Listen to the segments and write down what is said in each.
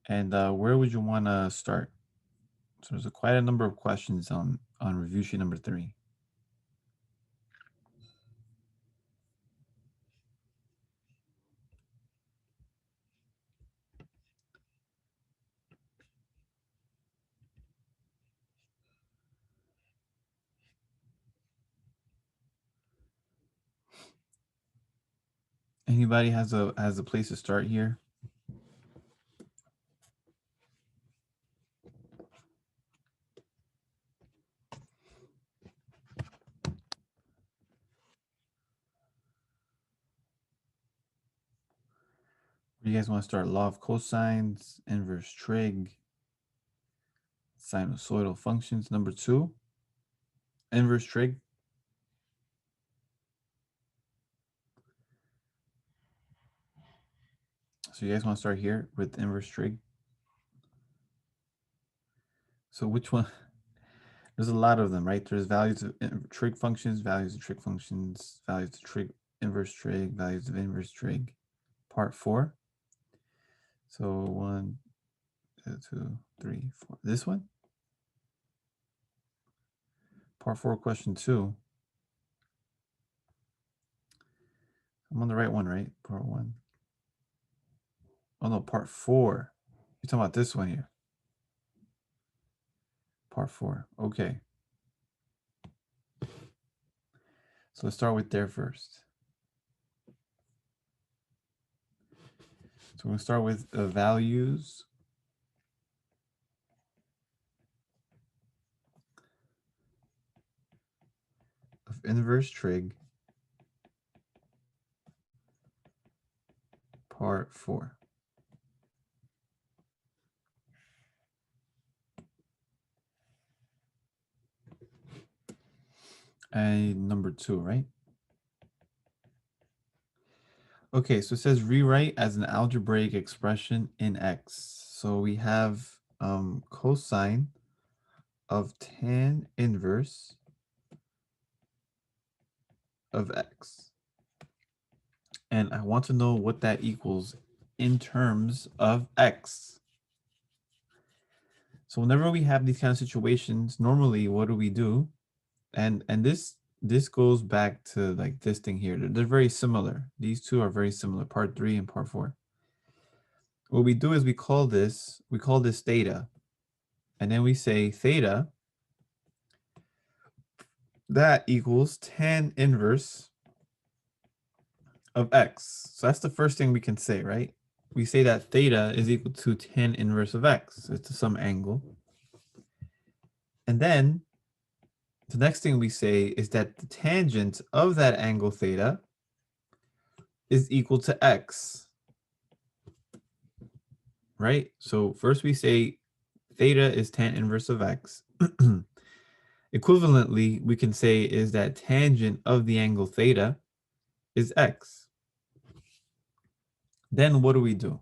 And where would you want to start? So there's quite a number of questions on review sheet number 3. Anybody has a place to start here? Where you guys want to start? Law of cosines, inverse trig, sinusoidal functions. Number 2, inverse trig. So you guys want to start here with inverse trig. So which one? There's a lot of them, right? There's values of trig functions, values of trig functions, values of trig, inverse trig, values of inverse trig. Part 4. So 1, 2, 3, 4. This one? Part 4, question 2. I'm on the right one, right? Part 1. Oh no, part 4. You're talking about this one here. Part 4. Okay. So let's start with there first. So we're going to start with values of inverse trig, part 4. And number 2, right? Okay, so it says rewrite as an algebraic expression in x. So we have cosine of tan inverse of x. And I want to know what that equals in terms of x. So whenever we have these kind of situations, normally what do we do? And this goes back to like this thing here. They're very similar. These two are very similar, part 3 and part 4. What we do is we call this theta. And then we say theta, that equals tan inverse of x. So that's the first thing we can say, right? We say that theta is equal to tan inverse of x. It's some angle. And then the next thing we say is that the tangent of that angle theta is equal to x, right? So first we say theta is tan inverse of x. Equivalently, we can say is that tangent of the angle theta is x. Then what do?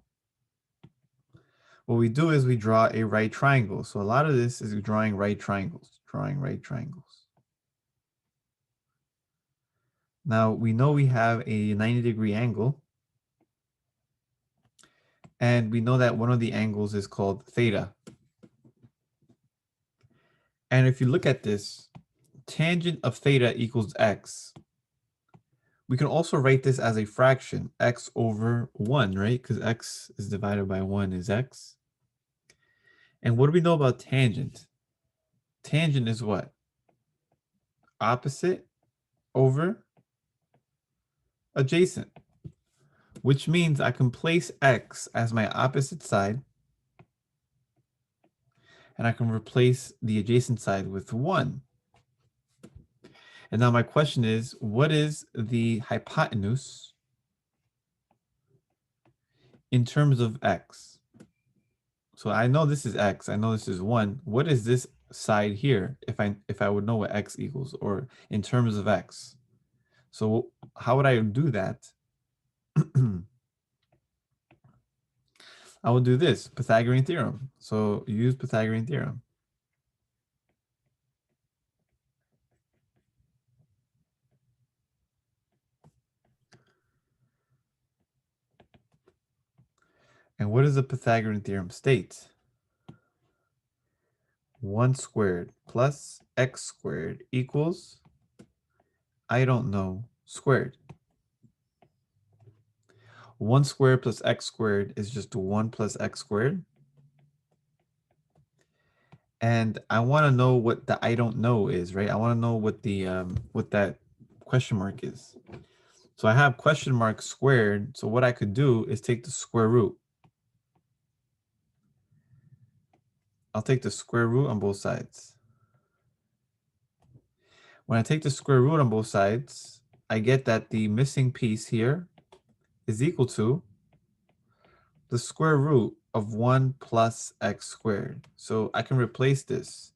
What we do is we draw a right triangle. So a lot of this is drawing right triangles, Now we know we have a 90-degree angle. And we know that one of the angles is called theta. And if you look at this, tangent of theta equals x. We can also write this as a fraction, x over 1, right? Because x is divided by 1 is x. And what do we know about tangent? Tangent is what? Opposite over adjacent, which means I can place x as my opposite side, and I can replace the adjacent side with 1. And now my question is, what is the hypotenuse in terms of x? So I know this is x, I know this is 1. What is this side here if I would know what x equals, or in terms of x? So how would I do that? I will do this, Pythagorean theorem. So use Pythagorean theorem. And what does the Pythagorean theorem state? 1 squared plus x squared equals, I don't know, squared. 1 squared plus x squared is just 1 plus x squared. And I want to know what the I don't know is, right? I want to know what that question mark is. So I have question mark squared. So what I could do is take the square root. I'll take the square root on both sides. When I take the square root on both sides, I get that the missing piece here is equal to the square root of 1 plus x squared. So I can replace this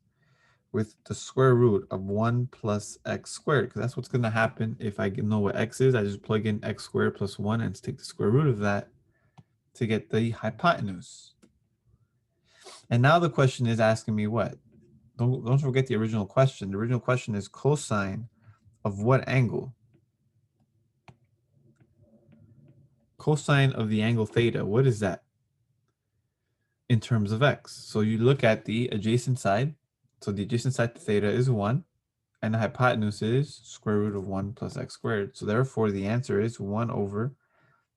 with the square root of 1 plus x squared, because that's what's going to happen if I know what x is. I just plug in x squared plus 1 and take the square root of that to get the hypotenuse. And now the question is asking me what? Don't forget the original question. The original question is cosine of what angle? Cosine of the angle theta. What is that in terms of x? So you look at the adjacent side. So the adjacent side to theta is 1. And the hypotenuse is square root of 1 plus x squared. So therefore, the answer is 1 over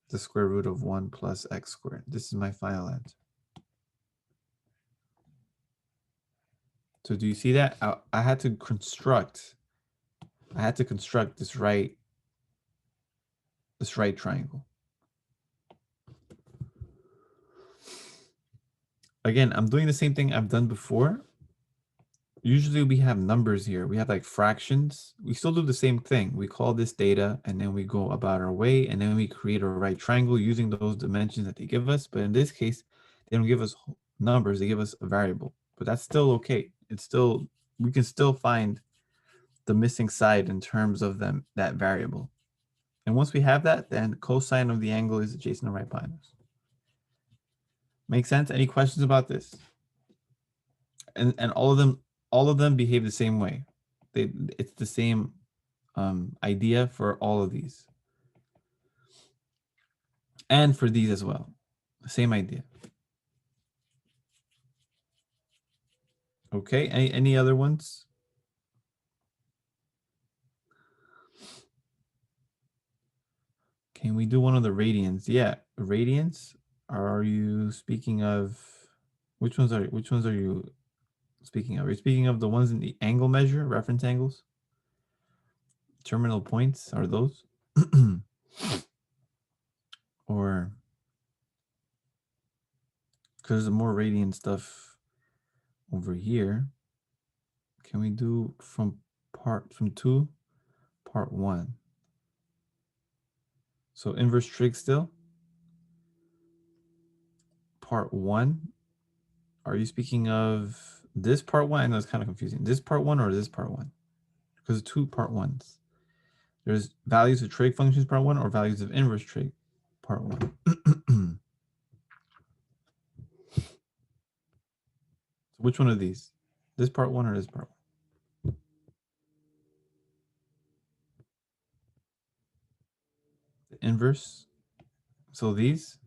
the square root of 1 plus x squared. This is my final answer. So do you see that? I had to construct this right triangle. Again, I'm doing the same thing I've done before. Usually we have numbers here. We have like fractions. We still do the same thing. We call this data, and then we go about our way, and then we create a right triangle using those dimensions that they give us. But in this case, they don't give us numbers. They give us a variable. But that's still okay. It's still, we can still find the missing side in terms of that variable. And once we have that, then cosine of the angle is adjacent to right hypotenuse. Make sense? Any questions about this? And all of them behave the same way. It's the same idea for all of these, and for these as well. Same idea. Okay. Any other ones? Can we do one of the radians? Yeah, radians. Are you speaking of which ones are you speaking of? Are you speaking of the ones in the angle measure, reference angles? Terminal points are those? Or because there's more radian stuff over here. Can we do from 2, part 1? So inverse trig still. Part 1. Are you speaking of this part 1? I know it's kind of confusing. This part 1 or this part 1? Because 2 part 1s. There's values of trig functions part 1 or values of inverse trig part 1. So which one of these? This part 1 or this part 1? The inverse. So these?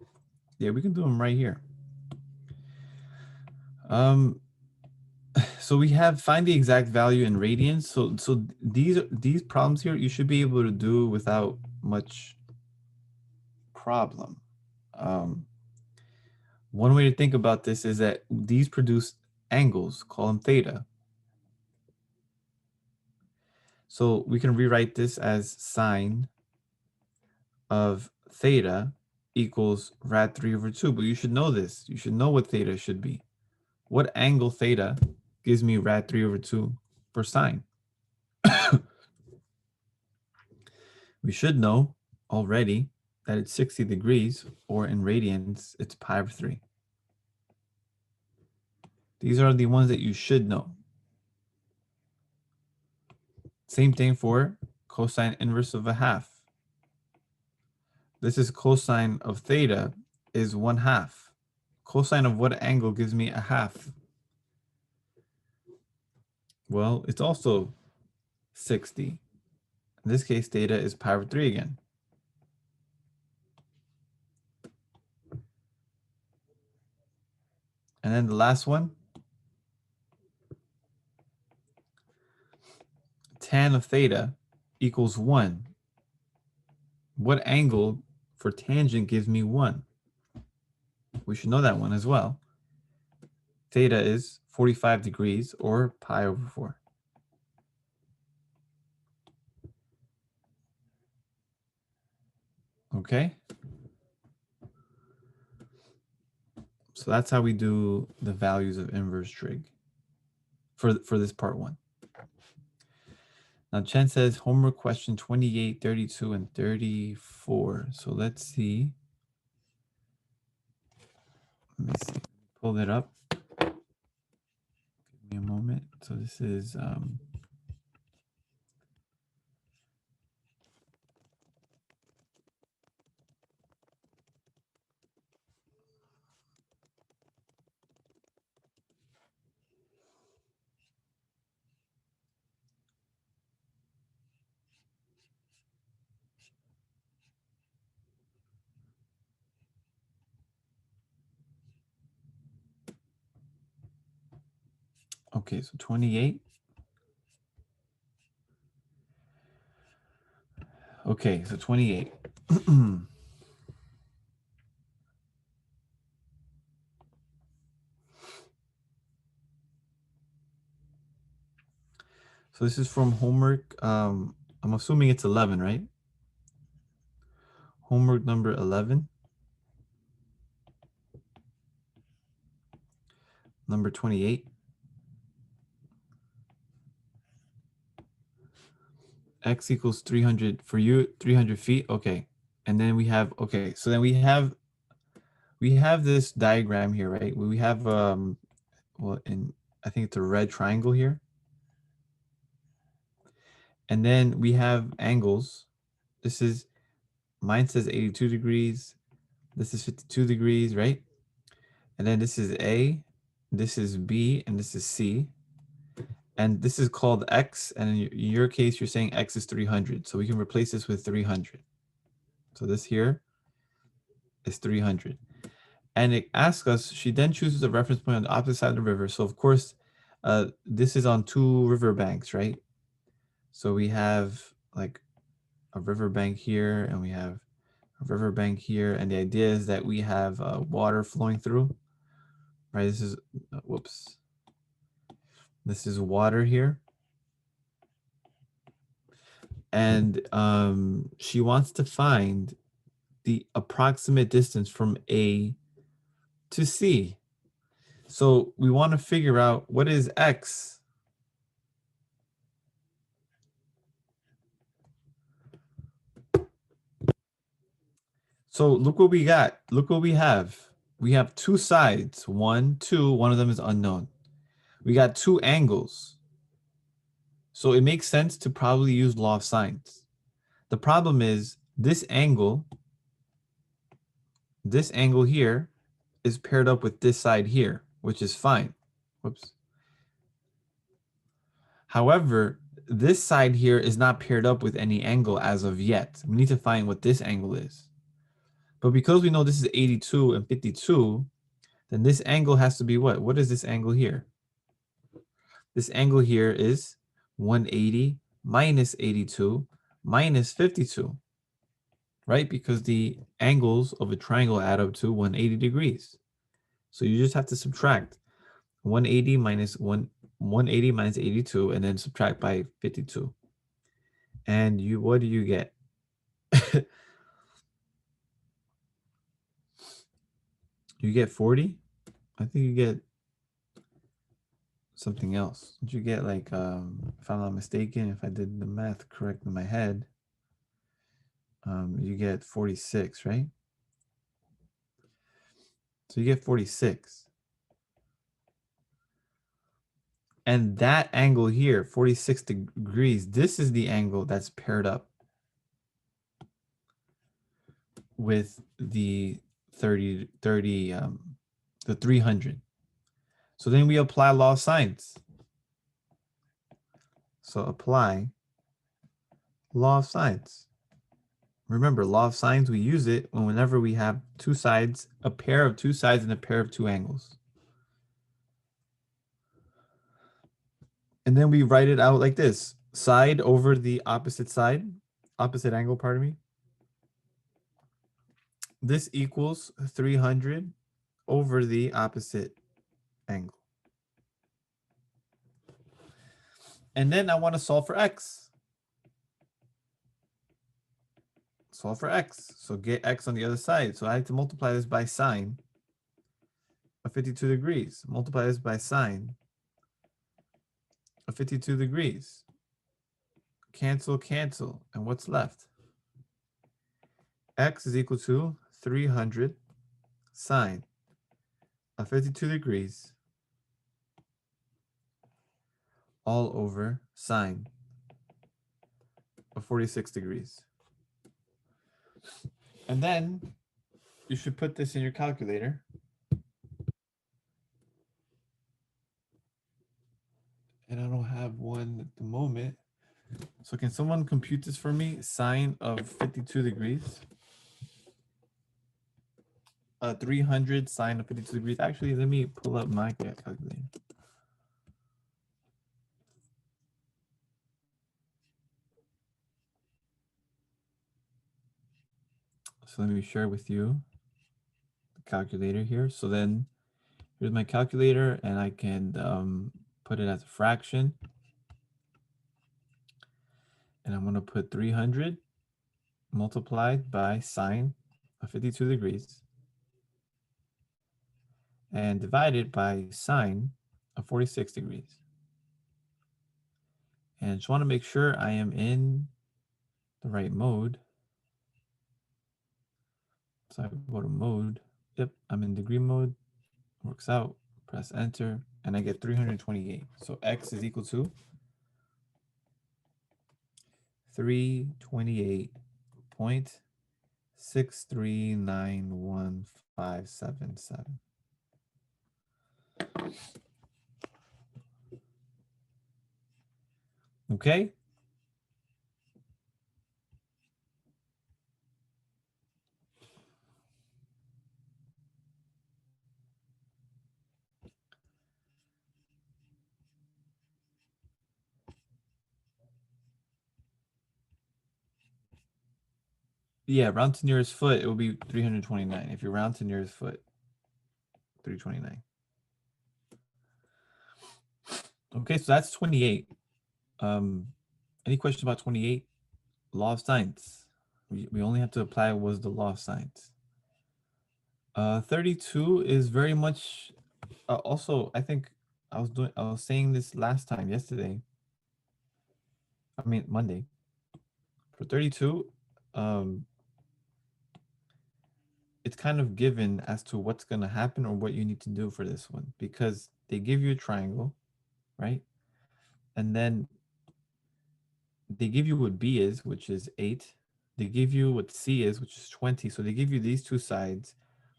Yeah, we can do them right here. So we have find the exact value in radians. So these problems here you should be able to do without much problem. One way to think about this is that these produce angles, call them theta. So we can rewrite this as sine of theta equals rad 3 over 2. But you should know this. You should know what theta should be. What angle theta gives me rad 3 over 2 for sine? We should know already that it's 60 degrees, or in radians, it's pi over 3. These are the ones that you should know. Same thing for cosine inverse of a half. This is cosine of theta is 1/2. Cosine of what angle gives me a half? Well, it's also 60. In this case, theta is pi over 3 again. And then the last one, tan of theta equals 1. What angle for tangent gives me 1? We should know that one as well. Theta is 45 degrees or pi over 4. Okay? So that's how we do the values of inverse trig for this part 1. Now, Chen says homework question 28, 32, and 34. So let's see. Let me see. Pull it up. Give me a moment. So this is okay, so 28. Okay, so 28. So this is from homework. I'm assuming it's 11, right? Homework number 11. Number 28. X equals 300 for you, 300 feet. Okay. And then we have, okay, so then we have this diagram here, right? We have well, in I think it's a red triangle here. And then we have angles. This is, mine says 82 degrees. This is 52 degrees, right? And then this is A, this is B, and this is C. And this is called X. And in your case, you're saying X is 300. So we can replace this with 300. So this here is 300. And it asks us, she then chooses a reference point on the opposite side of the river. So of course, this is on 2 river banks, right? So we have like a river bank here, and we have a river bank here. And the idea is that we have water flowing through, right? This is, whoops. This is water here. And she wants to find the approximate distance from A to C. So we want to figure out what is X. So look what we got. Look what we have. We have 2 sides. 1, 2. One of them is unknown. We got 2 angles. So it makes sense to probably use law of sines. The problem is this angle here is paired up with this side here, which is fine. Whoops. However, this side here is not paired up with any angle as of yet. We need to find what this angle is. But because we know this is 82 and 52, then this angle has to be what? What is this angle here? This angle here is 180 minus 82 minus 52, right? Because the angles of a triangle add up to 180 degrees. So you just have to subtract 180 minus 82 and then subtract by 52. And what do you get? You get 40? I think you get something else. Did you get like, if I'm not mistaken, if I did the math correct in my head, you get 46, right? So you get 46. And that angle here, 46 degrees, this is the angle that's paired up with the 300. So then we apply law of sines. So apply law of sines. Remember, law of sines, we use it whenever we have 2 sides, a pair of 2 sides and a pair of 2 angles. And then we write it out like this. Side over the opposite side, opposite angle, pardon me. This equals 300 over the opposite angle. And then I want to solve for x. Solve for x. So get x on the other side. So I have to multiply this by sine of 52 degrees. Multiply this by sine of 52 degrees. Cancel, cancel. And what's left? X is equal to 300 sine of 52 degrees all over sine of 46 degrees. And then you should put this in your calculator. And I don't have one at the moment. So can someone compute this for me? Sine of 52 degrees. 300 sine of 52 degrees. Actually, let me pull up my calculator. So let me share with you the calculator here. So then here's my calculator, and I can put it as a fraction. And I'm going to put 300 multiplied by sine of 52 degrees and divided by sine of 46 degrees. And I just want to make sure I am in the right mode. So I go to mode. Yep, I'm in degree mode. Works out. Press enter, and I get 328. So x is equal to 328.6391577. Okay. Yeah, round to nearest foot, it will be 329. If you round to nearest foot, 329. Okay, so that's 28. Any questions about 28? Law of sines. We only have to apply was the law of sines. 32 is very much also, I think I was saying this last time yesterday. I mean Monday. For 32, it's kind of given as to what's going to happen or what you need to do for this one, because they give you a triangle, right? And then they give you what B is, which is 8. They give you what C is, which is 20. So they give you these two sides.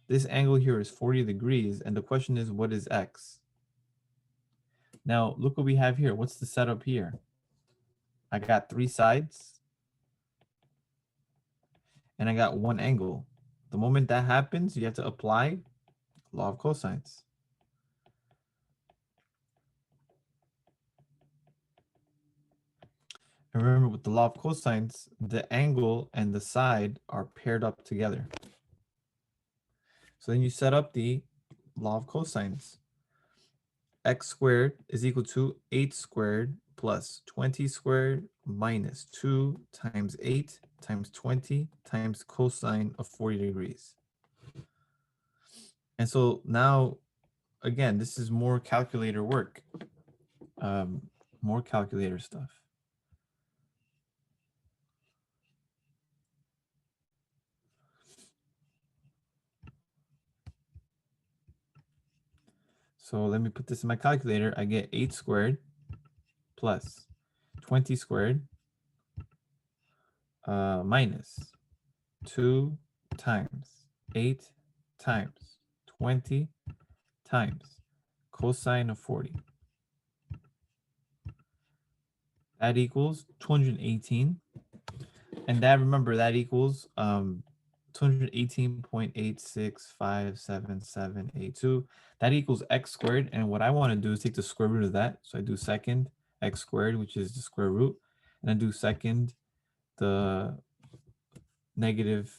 This angle here is 40 degrees. And the question is, what is X? Now, look what we have here. What's the setup here? I got 3 sides. And I got 1 angle. The moment that happens, you have to apply law of cosines. And remember, with the law of cosines, the angle and the side are paired up together. So then you set up the law of cosines. X squared is equal to 8 squared plus 20 squared minus 2 times 8 times 20 times cosine of 40 degrees. And so now, again, this is more calculator work, more calculator stuff. So let me put this in my calculator. I get 8 squared plus 20 squared minus 2 times 8 times 20 times cosine of 40. That equals 218. And that, remember, that equals 218.86577782. That equals x squared. And what I want to do is take the square root of that. So I do second, x squared, which is the square root, and I do second the negative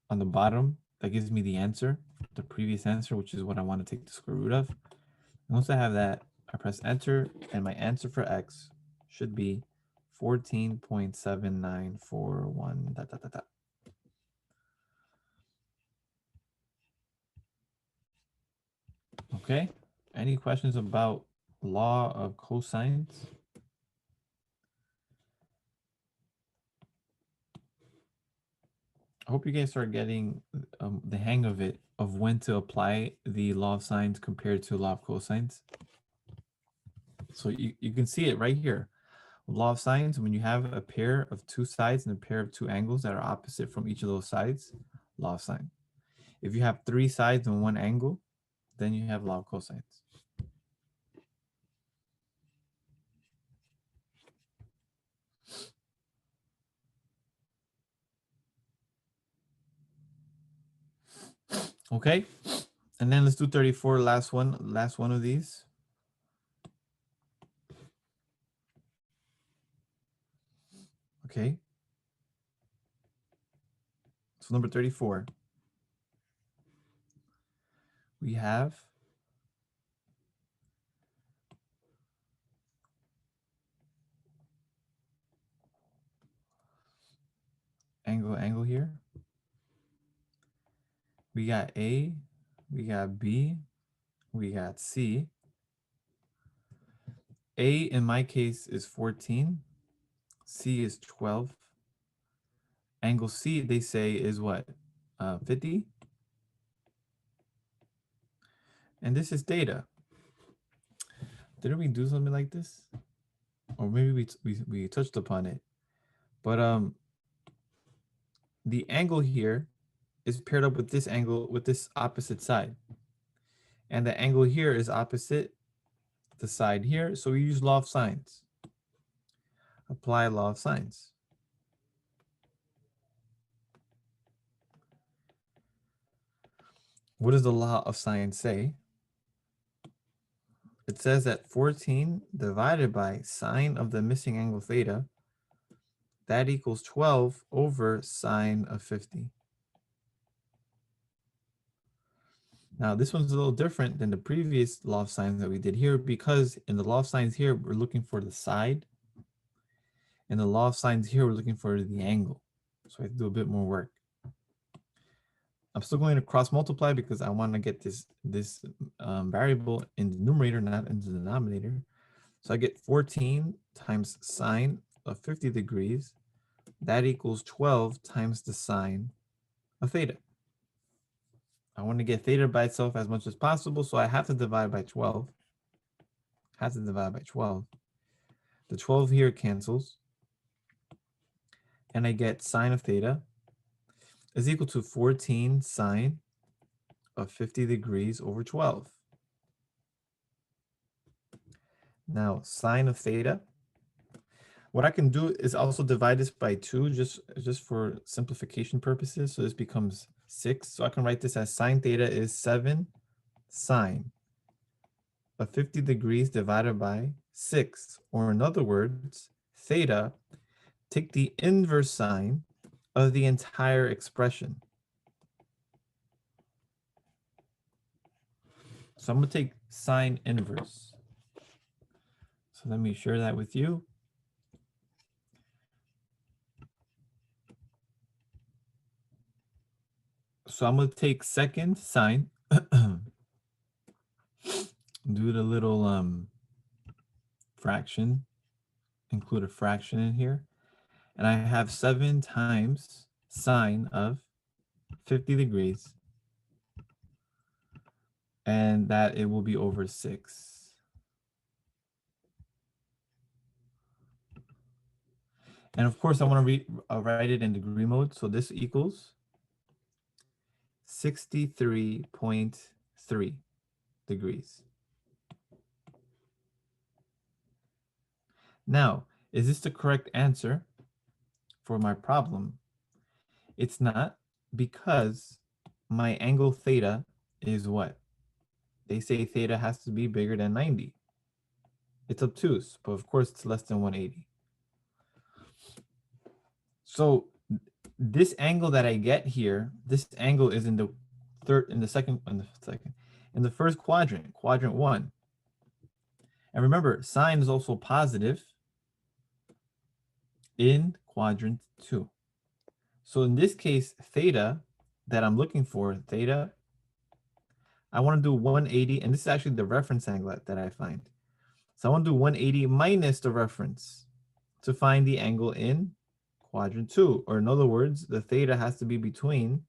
on the bottom. That gives me the answer, the previous answer, which is what I want to take the square root of. And once I have that, I press enter, and my answer for x should be 14.7941 dot, dot, dot, dot. Okay, any questions about law of cosines? I hope you guys start getting the hang of it, of when to apply the law of sines compared to law of cosines. So you can see it right here. Law of sines, when you have a pair of two sides and a pair of two angles that are opposite from each of those sides, law of sine. If you have three sides and one angle, then you have law of cosines. Okay, and then let's do 34, last one of these. Okay. So number 34. We have angle here. We got A, we got B, we got C. A in my case is 14. C is 12. Angle C, they say, is what? 50. And this is theta. Didn't we do something like this? Or maybe we touched upon it. But the angle here is paired up with this angle, with this opposite side. And the angle here is opposite the side here. So we use law of sines. Apply law of sines. What does the law of sine say? It says that 14 divided by sine of the missing angle theta, that equals 12 over sine of 50. Now, this one's a little different than the previous law of sines that we did here, because in the law of sines here, we're looking for the side. In the law of sines here, we're looking for the angle. So I have to do a bit more work. I'm still going to cross multiply because I want to get this variable in the numerator, not in the denominator. So I get 14 times sine of 50 degrees. That equals 12 times the sine of theta. I want to get theta by itself as much as possible, so I have to divide by 12. The 12 here cancels. And I get sine of theta is equal to 14 sine of 50 degrees over 12. Now, sine of theta, what I can do is also divide this by 2 just for simplification purposes. So this becomes 6. So I can write this as sine theta is 7 sine of 50 degrees divided by 6. Or in other words, theta, take the inverse sine of the entire expression. So I'm going to take sine inverse. So let me share that with you. So I'm going to take second sine, do the little fraction, include a fraction in here. And I have 7 times sine of 50 degrees. And that it will be over 6. And of course, I want to write it in degree mode. So this equals 63.3 degrees. Now, is this the correct answer for my problem? It's not, because my angle theta is what? They say theta has to be bigger than 90. It's obtuse, but of course it's less than 180. So this angle that I get here, this angle is in the in the first quadrant, quadrant 1. And remember, sine is also positive in quadrant 2. So in this case, theta that I'm looking for, theta, I want to do 180, and this is actually the reference angle that I find. So I want to do 180 minus the reference to find the angle in quadrant 2. Or in other words, the theta has to be between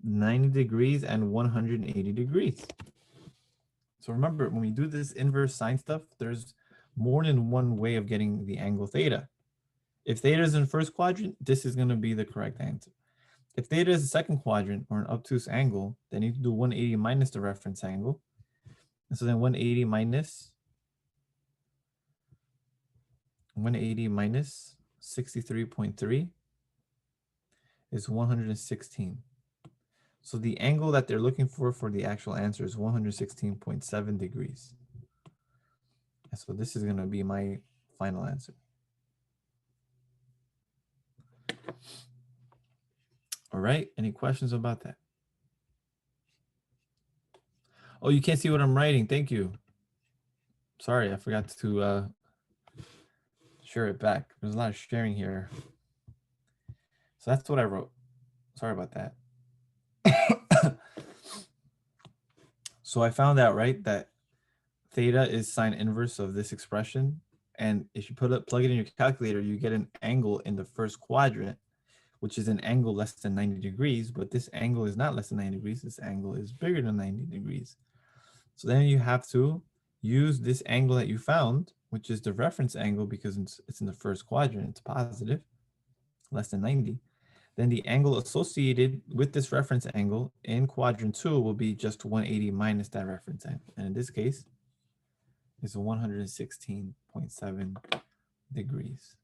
90 degrees and 180 degrees. So remember, when we do this inverse sine stuff, there's more than one way of getting the angle theta. If theta is in first quadrant, this is going to be the correct answer. If theta is a second quadrant or an obtuse angle, then you can do 180 minus the reference angle. And so then 180 minus 63.3 is 116. So the angle that they're looking for the actual answer is 116.7 degrees. And so this is going to be my final answer. All right, any questions about that? Oh, you can't see what I'm writing. Thank you. Sorry, I forgot to share it back. There's a lot of sharing here. So that's what I wrote. Sorry about that. So I found out, right, that theta is sine inverse of this expression. And if you plug it in your calculator, you get an angle in the first quadrant, which is an angle less than 90 degrees. But this angle is not less than 90 degrees. This angle is bigger than 90 degrees. So then you have to use this angle that you found, which is the reference angle because it's in the first quadrant. It's positive, less than 90. Then the angle associated with this reference angle in quadrant 2 will be just 180 minus that reference angle. And in this case, it's 116.7 degrees.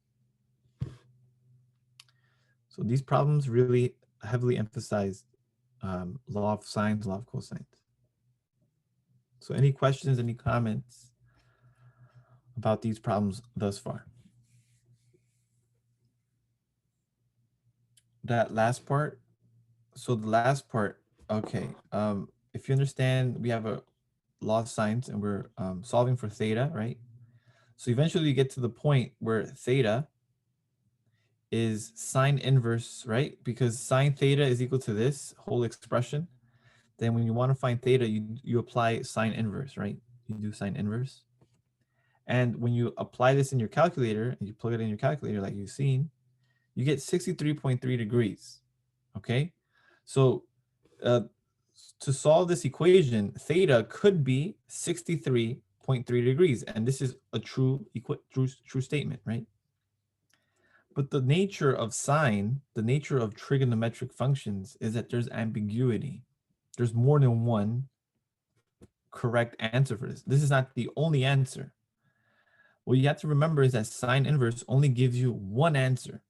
So these problems really heavily emphasize law of sines, law of cosines. So any questions, any comments about these problems thus far? That last part. So the last part, okay. If you understand, we have a law of sines and we're solving for theta, right? So eventually you get to the point where theta is sine inverse, right? Because sine theta is equal to this whole expression. Then when you want to find theta, you apply sine inverse, right? You do sine inverse. And when you apply this in your calculator and you plug it in your calculator like you've seen, you get 63.3 degrees, okay? So to solve this equation, theta could be 63.3 degrees. And this is a true statement, right? But the nature of sine, the nature of trigonometric functions is that there's ambiguity. There's more than one correct answer for this. This is not the only answer. What you have to remember is that sine inverse only gives you one answer,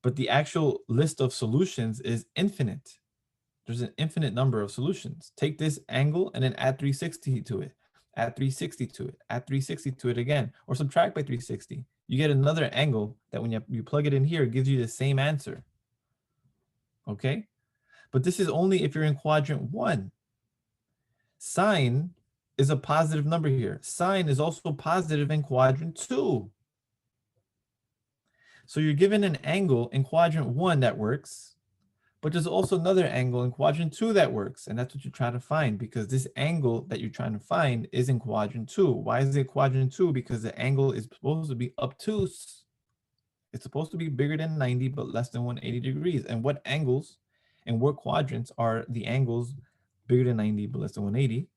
but the actual list of solutions is infinite. There's an infinite number of solutions. Take this angle and then add 360 to it, add 360 to it, add 360 to it again, or subtract by 360. You get another angle that when you plug it in here, it gives you the same answer. Okay? But this is only if you're in quadrant 1. Sine is a positive number here. Sine is also positive in quadrant 2. So you're given an angle in quadrant 1 that works, but there's also another angle in quadrant 2 that works, and that's what you're trying to find because this angle that you're trying to find is in quadrant 2. Why is it quadrant 2? Because the angle is supposed to be obtuse. It's supposed to be bigger than 90 but less than 180 degrees. And what angles and what quadrants are the angles bigger than 90 but less than 180?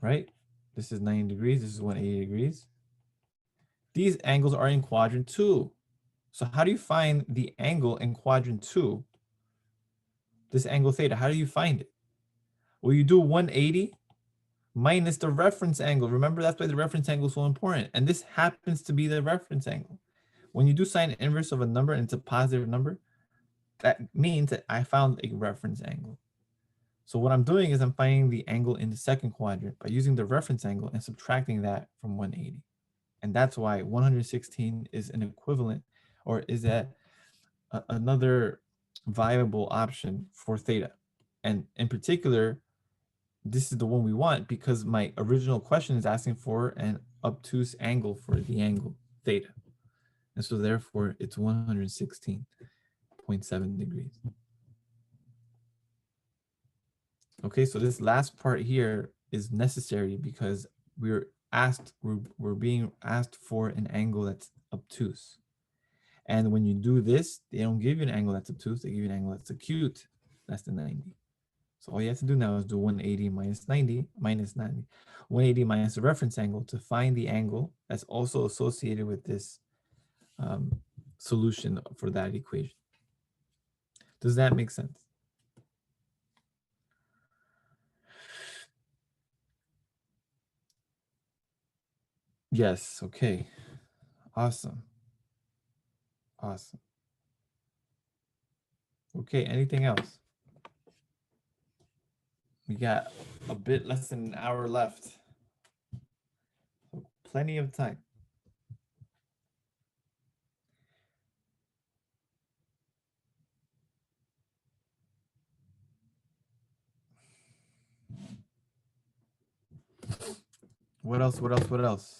Right? This is 90 degrees. This is 180 degrees. These angles are in quadrant 2. So how do you find the angle in quadrant 2? This angle theta, how do you find it? Well, you do 180 minus the reference angle. Remember, that's why the reference angle is so important. And this happens to be the reference angle. When you do sine inverse of a number and it's a positive number, that means that I found a reference angle. So what I'm doing is I'm finding the angle in the second quadrant by using the reference angle and subtracting that from 180. And that's why 116 is an equivalent, or is that another viable option for theta. And in particular, this is the one we want because my original question is asking for an obtuse angle for the angle theta. And so therefore it's 116.7 degrees. Okay, so this last part here is necessary because we're being asked for an angle that's obtuse. And when you do this, they don't give you an angle that's obtuse, they give you an angle that's acute, less than 90. So all you have to do now is do 180 minus 90 minus 90. 180 minus the reference angle to find the angle that's also associated with this solution for that equation. Does that make sense? Yes, okay. Awesome. Awesome. Okay, anything else? We got a bit less than an hour left. So plenty of time. What else? What else? What else?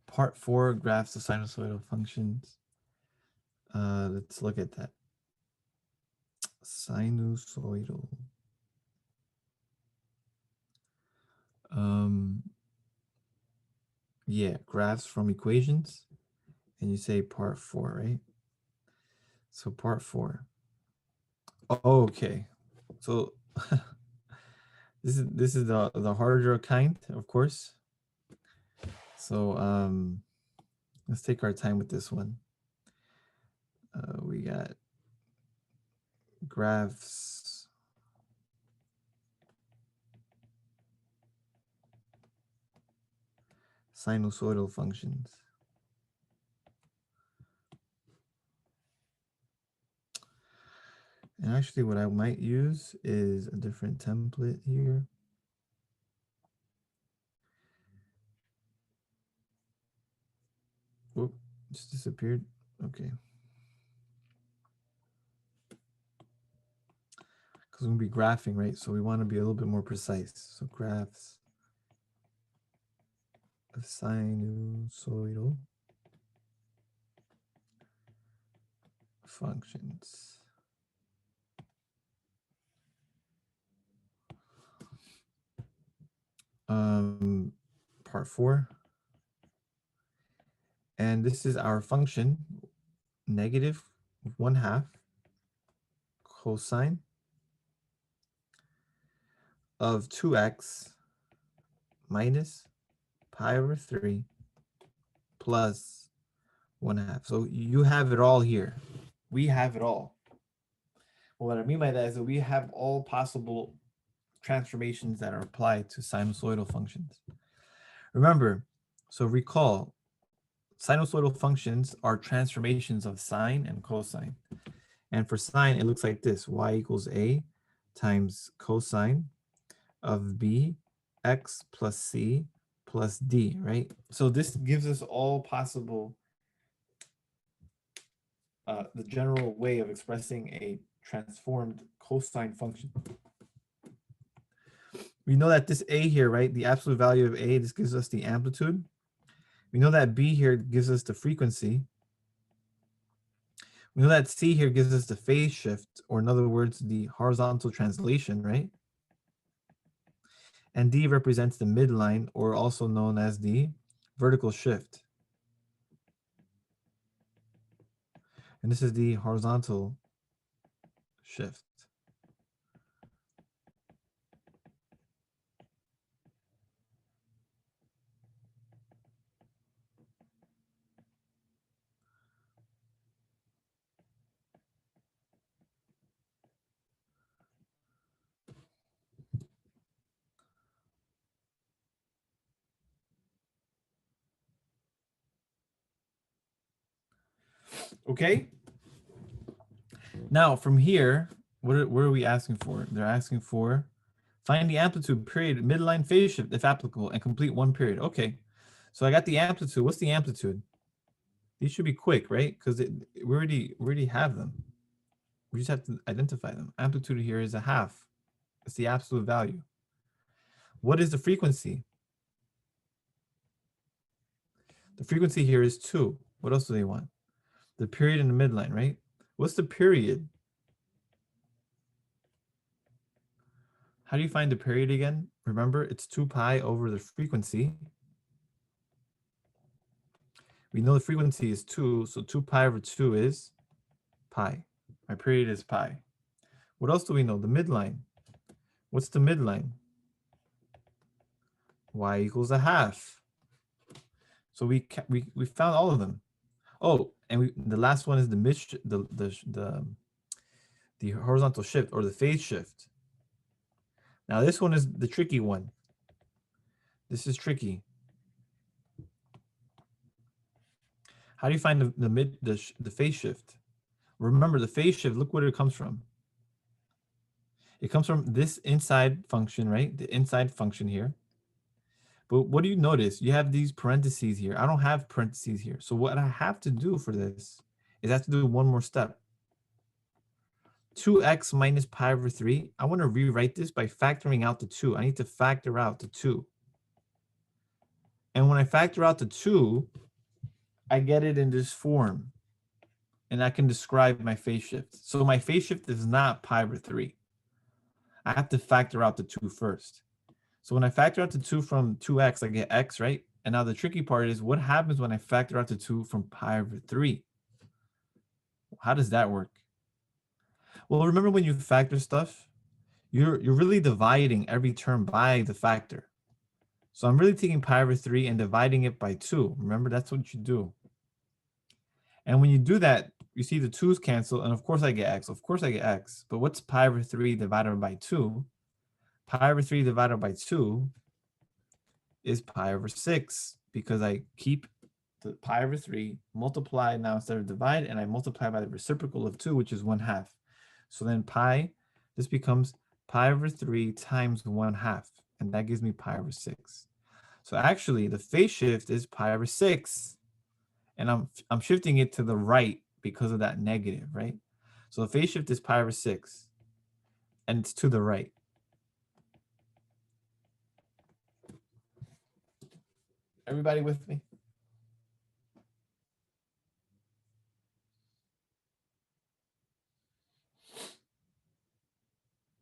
Part 4, graphs of sinusoidal functions. Let's look at that. Sinusoidal. Yeah, graphs from equations. And you say part 4, right? So part 4. Oh, okay. So this is the harder kind, of course. So let's take our time with this one. We got graphs. Sinusoidal functions. And actually what I might use is a different template here. Whoop, just disappeared. Okay. Because we'll be graphing, right? So we want to be a little bit more precise. So graphs of sinusoidal functions. Part 4. And this is our function, negative 1/2 cosine of 2x minus pi over 3 plus 1/2. So you have it all here. We have it all. What I mean by that is that we have all possible transformations that are applied to sinusoidal functions. Remember, so recall, sinusoidal functions are transformations of sine and cosine. And for sine, it looks like this: y equals a times cosine of b x plus c plus d, right? So this gives us all possible, the general way of expressing a transformed cosine function. We know that this a here, right, the absolute value of a, this gives us the amplitude. We know that b here gives us the frequency. We know that c here gives us the phase shift, or in other words, the horizontal translation, right? And d represents the midline, or also known as the vertical shift. And this is the horizontal shift. Okay. Now from here, what are we asking for? They're asking for find the amplitude, period, midline, phase shift, if applicable, and complete one period. Okay. So I got the amplitude. What's the amplitude? These should be quick, right? Because we already have them. We just have to identify them. Amplitude here is a half. It's the absolute value. What is the frequency? The frequency here is 2. What else do they want? The period and the midline, right? What's the period? How do you find the period again? Remember, it's 2 pi over the frequency. We know the frequency is 2, so 2 pi over 2 is pi. My period is pi. What else do we know? The midline. What's the midline? Y equals a half. So we found all of them. Oh, and the last one is the horizontal shift or the phase shift. Now this one is the tricky one. This is tricky. How do you find the phase shift? Remember the phase shift, look where it comes from. It comes from this inside function, right? The inside function here. But what do you notice? You have these parentheses here. I don't have parentheses here. So what I have to do for this is I have to do one more step. 2x minus pi over 3. I want to rewrite this by factoring out the 2. I need to factor out the 2. And when I factor out the 2, I get it in this form. And I can describe my phase shift. So my phase shift is not pi over 3. I have to factor out the 2 first. So when I factor out the 2 from 2x, I get x, right? And now the tricky part is what happens when I factor out the 2 from pi over 3? How does that work? Well, remember when you factor stuff, you're really dividing every term by the factor. So I'm really taking pi over 3 and dividing it by 2. Remember, that's what you do. And when you do that, you see the 2's cancel, and of course I get x. Of course I get x. But what's pi over 3 divided by 2? Pi over 3 divided by 2 is pi over 6, because I keep the pi over 3, multiply now instead of divide, and I multiply by the reciprocal of 2, which is 1/2. So then this becomes pi over 3 times 1/2, and that gives me pi over 6. So actually, the phase shift is pi over 6, and I'm shifting it to the right because of that negative, right? So the phase shift is pi over 6, and it's to the right. Everybody with me?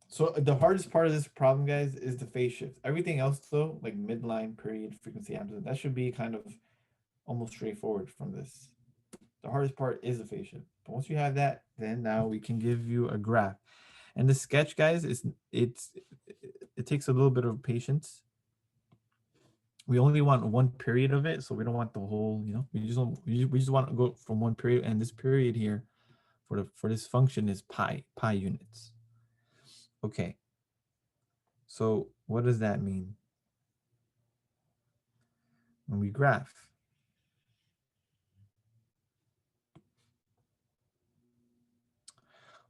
So the hardest part of this problem, guys, is the phase shift. Everything else, though, like midline, period, frequency, amplitude, that should be kind of almost straightforward from this. The hardest part is the phase shift. But once you have that, then now we can give you a graph. And the sketch, guys, it takes a little bit of patience. We only want one period of it, so we don't want the whole, we just want to go from one period, and this period here for this function is pi units. Okay. So what does that mean when we graph?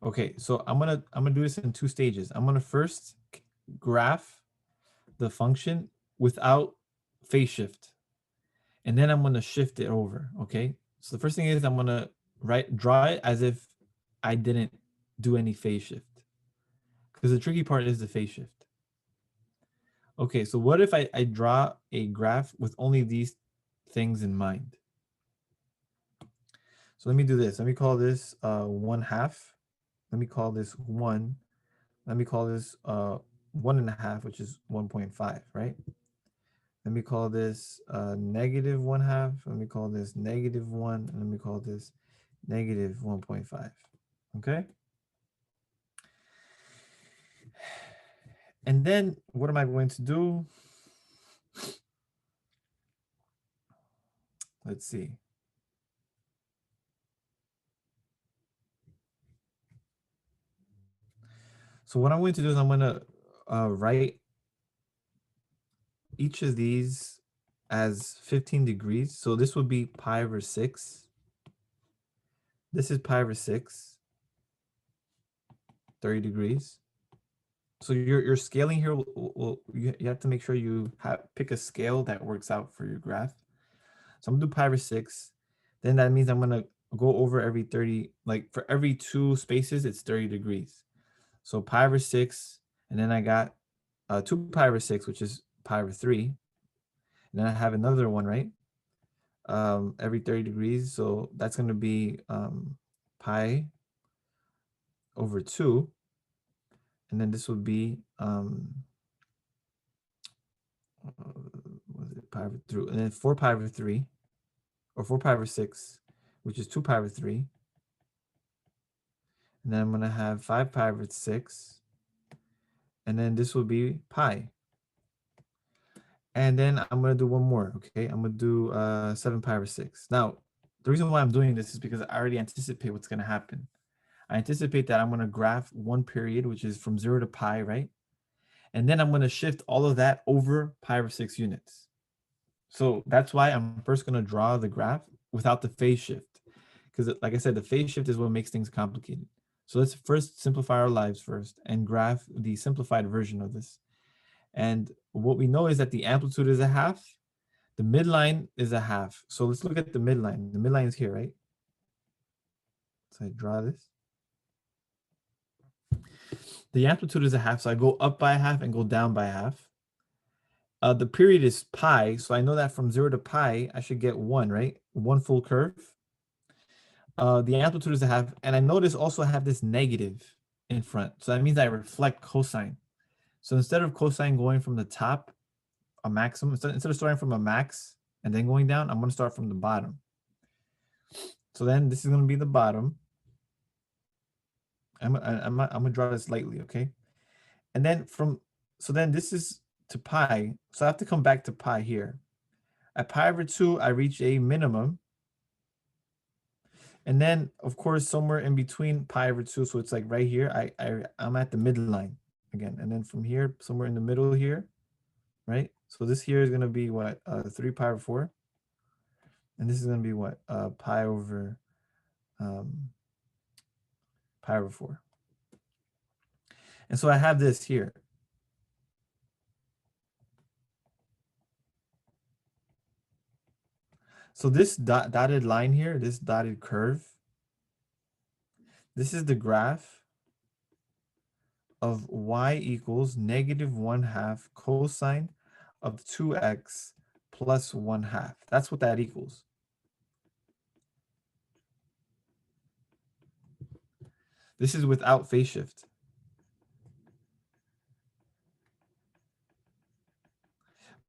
Okay, so I'm gonna do this in 2 stages. I'm gonna first graph the function without phase shift, and then I'm gonna shift it over. Okay, so the first thing is I'm gonna draw it as if I didn't do any phase shift, because the tricky part is the phase shift. Okay, so what if I draw a graph with only these things in mind? So let me do this. Let me call this 1/2. Let me call this 1. Let me call this 1.5, which is 1.5, right? Let me call this negative 1/2. Let me call this negative 1. And let me call this negative 1.5. Okay? And then what am I going to do? Let's see. So what I'm going to do is I'm going to write each of these as 15 degrees. So this would be pi over 6. This is pi over 6, 30 degrees. So your scaling here, you have to make sure you pick a scale that works out for your graph. So I'm gonna do pi over 6. Then that means I'm gonna go over every 30, like for every 2 spaces, it's 30 degrees. So pi over 6, and then I got 2 pi over 6, which is pi over 3. And then I have another one, right? Every 30 degrees. So that's gonna be pi over 2. And then this would be what is it, pi over 3, and then 4 pi over 3, or 4 pi over 6, which is 2 pi over 3. And then I'm going to have 5 pi over 6. And then this will be pi. And then I'm going to do one more, okay? I'm going to do 7 pi over 6. Now, the reason why I'm doing this is because I already anticipate what's going to happen. I anticipate that I'm going to graph one period, which is from 0 to pi, right? And then I'm going to shift all of that over pi over 6 units. So that's why I'm first going to draw the graph without the phase shift. Because like I said, the phase shift is what makes things complicated. So let's first simplify our lives first and graph the simplified version of this. And what we know is that the amplitude is a half. The midline is a half. So let's look at the midline. The midline is here, right? So I draw this. The amplitude is a half. So I go up by a half and go down by a half. The period is pi. So I know that from 0 to pi, I should get 1, right? 1 full curve. The amplitude is a half. And I notice also I have this negative in front. So that means I reflect cosine. So instead of cosine going from the top, a maximum, instead of starting from a max and then going down, I'm going to start from the bottom. So then this is going to be the bottom. I'm going to draw this lightly, okay? And then so then this is to pi. So I have to come back to pi here. At pi over 2, I reach a minimum. And then, of course, somewhere in between pi over 2, so it's like right here, I'm at the midline again. And then from here, somewhere in the middle here, right? So this here is going to be what? 3 pi over 4. And this is going to be what? Pi over 4. And so I have this here. So this dotted line here, this dotted curve, this is the graph of y equals -1/2 cosine of 2x plus 1/2. That's what that equals. This is without phase shift.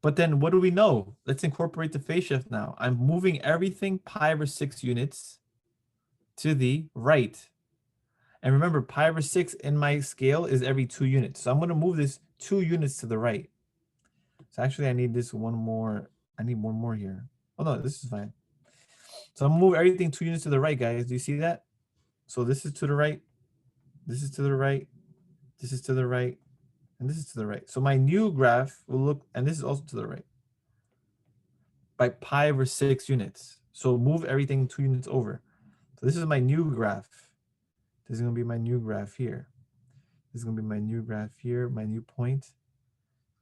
But then what do we know? Let's incorporate the phase shift now. I'm moving everything pi over 6 units to the right. And remember, pi over 6 in my scale is every 2 units. So I'm going to move this 2 units to the right. So actually, I need this one more. I need one more here. Oh, no, this is fine. So I'm going to move everything 2 units to the right, guys. Do you see that? So this is to the right. This is to the right. This is to the right. And this is to the right. So my new graph will look, and this is also to the right, by pi over 6 units. So move everything 2 units over. So this is my new graph. This is going to be my new graph here. This is going to be my new graph here. My new point is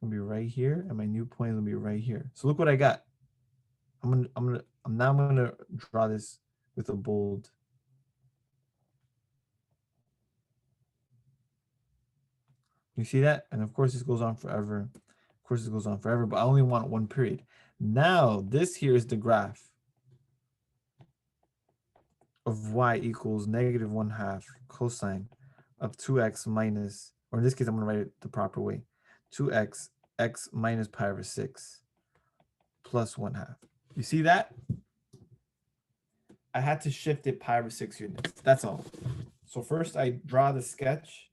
going to be right here, and my new point is going to be right here. So look what I got. I'm now going to draw this with a bold. You see that? And of course, this goes on forever. Of course, this goes on forever, but I only want one period. Now, this here is the graph of y equals -1/2 cosine of 2x minus, or in this case, I'm going to write it the proper way, 2x x minus pi over 6 plus 1/2. You see that? I had to shift it pi over 6 units. That's all. So first, I draw the sketch,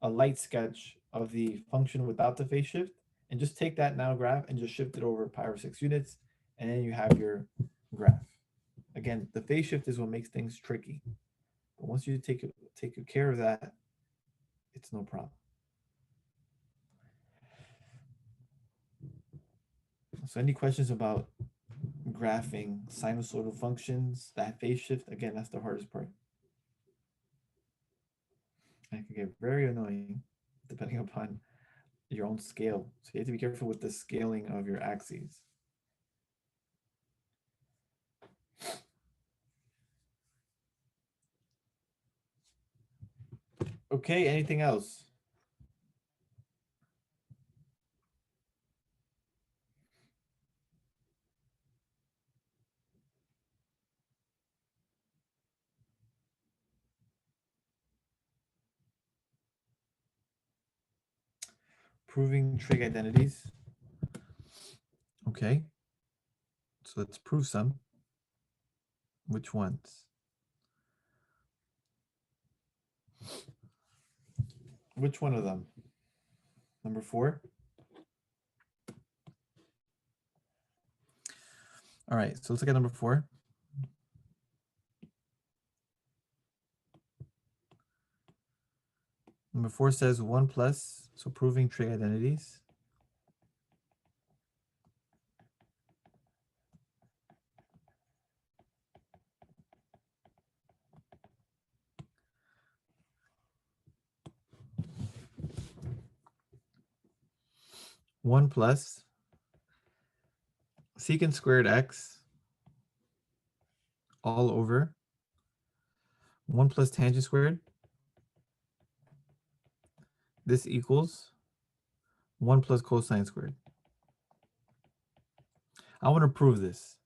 a light sketch of the function without the phase shift, and just take that now graph and just shift it over pi over 6 units, and then you have your graph. Again, the phase shift is what makes things tricky. But once you take care of that, it's no problem. So any questions about graphing sinusoidal functions, that phase shift, again, that's the hardest part. And it can get very annoying depending upon your own scale. So you have to be careful with the scaling of your axes. Okay, anything else? Proving trig identities. Okay, so let's prove some. Which ones? Which one of them? Number 4? All right, so let's look at number 4. Number 4 says 1 plus, so proving trig identities. One plus secant squared x all over 1 plus tangent squared. This equals 1 plus cosine squared. I want to prove this.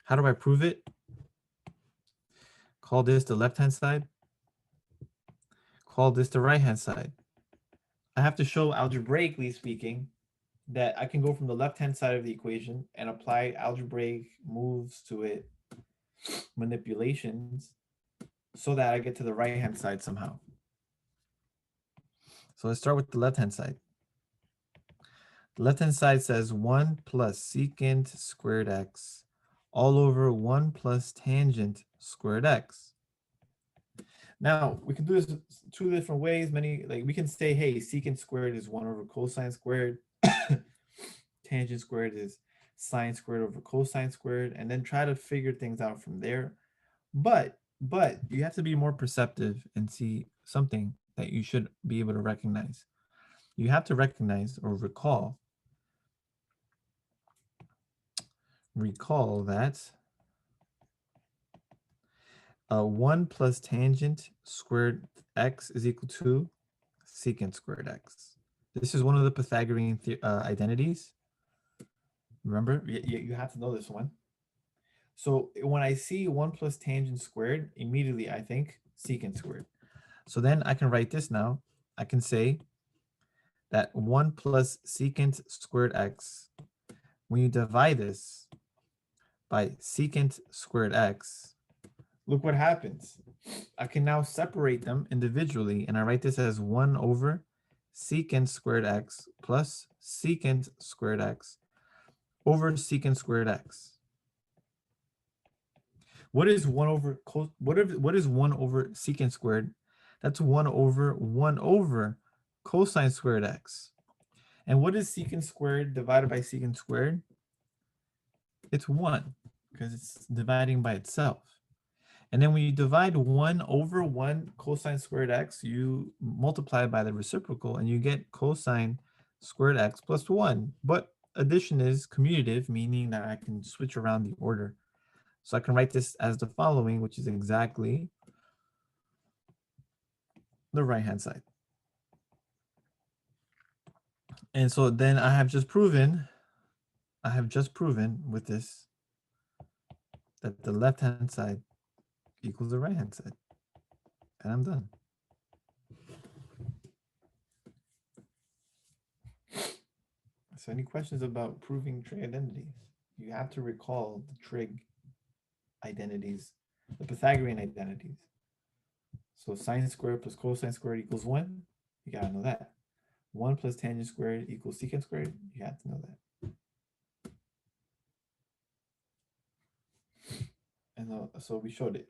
How do I prove it? Call this the left-hand side. Call this the right-hand side. I have to show, algebraically speaking, that I can go from the left-hand side of the equation and apply algebraic moves to it, manipulations, so that I get to the right-hand side somehow. So let's start with the left-hand side. The left-hand side says 1 plus secant squared x all over 1 plus tangent squared x. Now, we can do this 2 different ways. We can say, hey, secant squared is 1 over cosine squared. Tangent squared is sine squared over cosine squared, and then try to figure things out from there. But you have to be more perceptive and see something that you should be able to recognize. You have to recognize or recall that 1 plus tangent squared x is equal to secant squared x. This is one of the Pythagorean identities. Remember, you have to know this one. So when I see 1 plus tangent squared, immediately I think secant squared. So then I can write this now. I can say that 1 plus secant squared x, when you divide this by secant squared x, look what happens. I can now separate them individually, and I write this as 1 over secant squared x plus secant squared x over secant squared x. What is 1 over what is 1 over secant squared? That's 1 over cosine squared x. And what is secant squared divided by secant squared? It's 1, because it's dividing by itself. And then when you divide 1 over 1 cosine squared x, you multiply by the reciprocal and you get cosine squared x plus 1. But addition is commutative, meaning that I can switch around the order. So I can write this as the following, which is exactly the right-hand side. And so then I have just proven with this that the left-hand side equals the right-hand side. And I'm done. So any questions about proving trig identities? You have to recall the trig identities, the Pythagorean identities. So sine squared plus cosine squared equals 1. You gotta know that. 1 plus tangent squared equals secant squared. You have to know that. And so we showed it.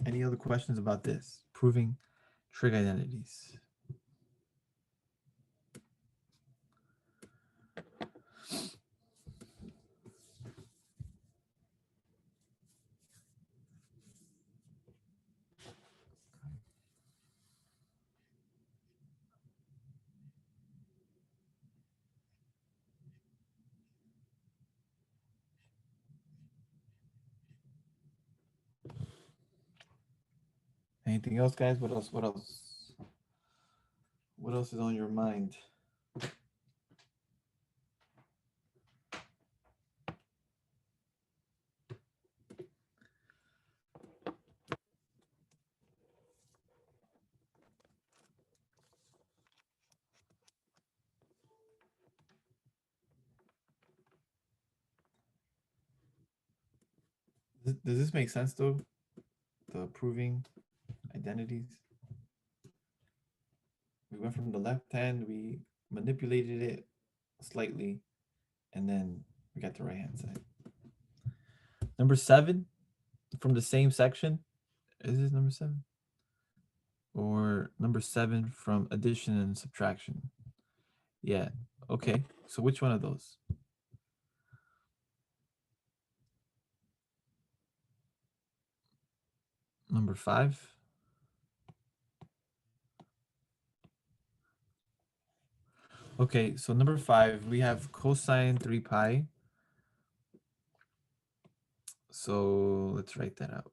Any other questions about this? Proving trig identities. Anything else, guys? What else? What else? What else is on your mind? Does this make sense though? The proving identities. We went from the left hand, we manipulated it slightly, and then we got the right hand side. Number 7 from the same section. Is this number 7? Or number 7 from addition and subtraction? Yeah. Okay. So which one of those? Number 5? Okay, so number 5, we have cosine 3 pi. So let's write that out.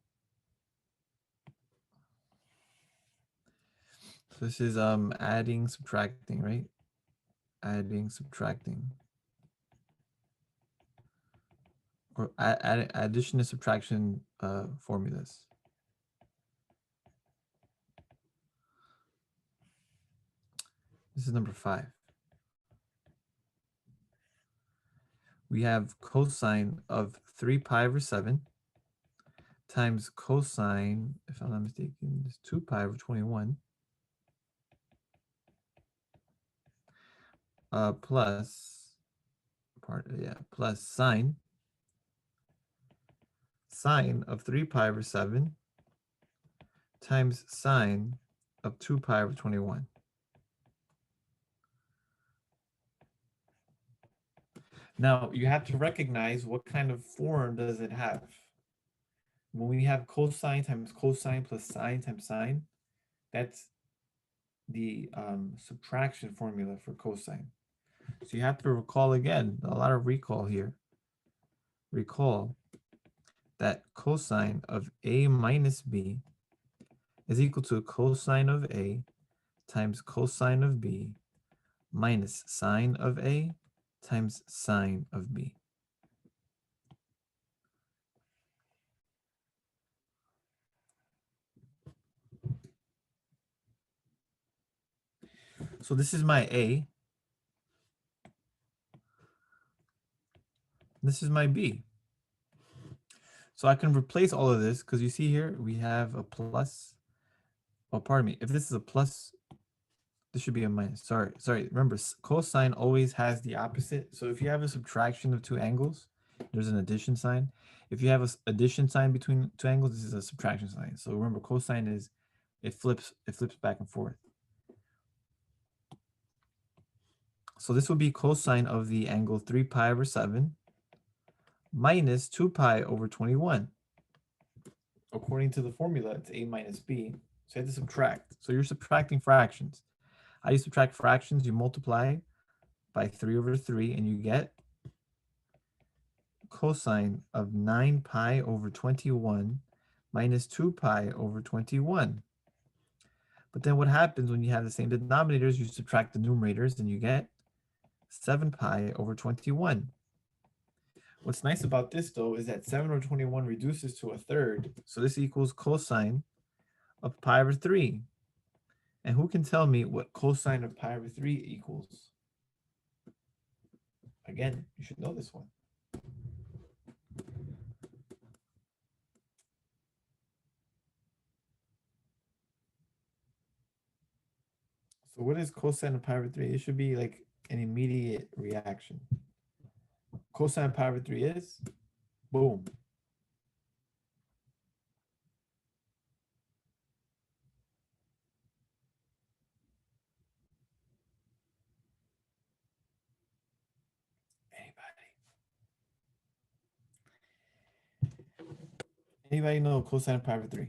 So this is adding, subtracting, right? Adding, subtracting. Or addition and subtraction formulas. This is number 5. We have cosine of 3 pi over 7 times cosine, if I'm not mistaken, is 2 pi over 21 plus sine of 3 pi over 7 times sine of 2 pi over 21. Now, you have to recognize what kind of form does it have. When we have cosine times cosine plus sine times sine, that's the subtraction formula for cosine. So you have to recall again, a lot of recall here. Recall that cosine of a minus b is equal to cosine of a times cosine of b minus sine of a times sine of b. So this is my a. This is my b. So I can replace all of this because you see here we have a plus. Oh, pardon me. If this is a plus, this should be a minus. Sorry. Remember, cosine always has the opposite. So if you have a subtraction of two angles, there's an addition sign. If you have an addition sign between two angles, this is a subtraction sign. So remember, cosine is it flips back and forth. So this will be cosine of the angle 3 pi over 7 minus 2 pi over 21. According to the formula, it's a minus b. So you have to subtract. So you're subtracting fractions. How you subtract fractions? You multiply by 3 over 3, and you get cosine of 9 pi over 21 minus 2 pi over 21. But then what happens when you have the same denominators? You subtract the numerators, and you get 7 pi over 21. What's nice about this, though, is that 7 over 21 reduces to a third. So this equals cosine of pi over 3. And who can tell me what cosine of pi over 3 equals? Again, you should know this one. So what is cosine of pi over 3? It should be like an immediate reaction. Cosine of pi over 3 is, boom. Anybody know cosine of pi over 3?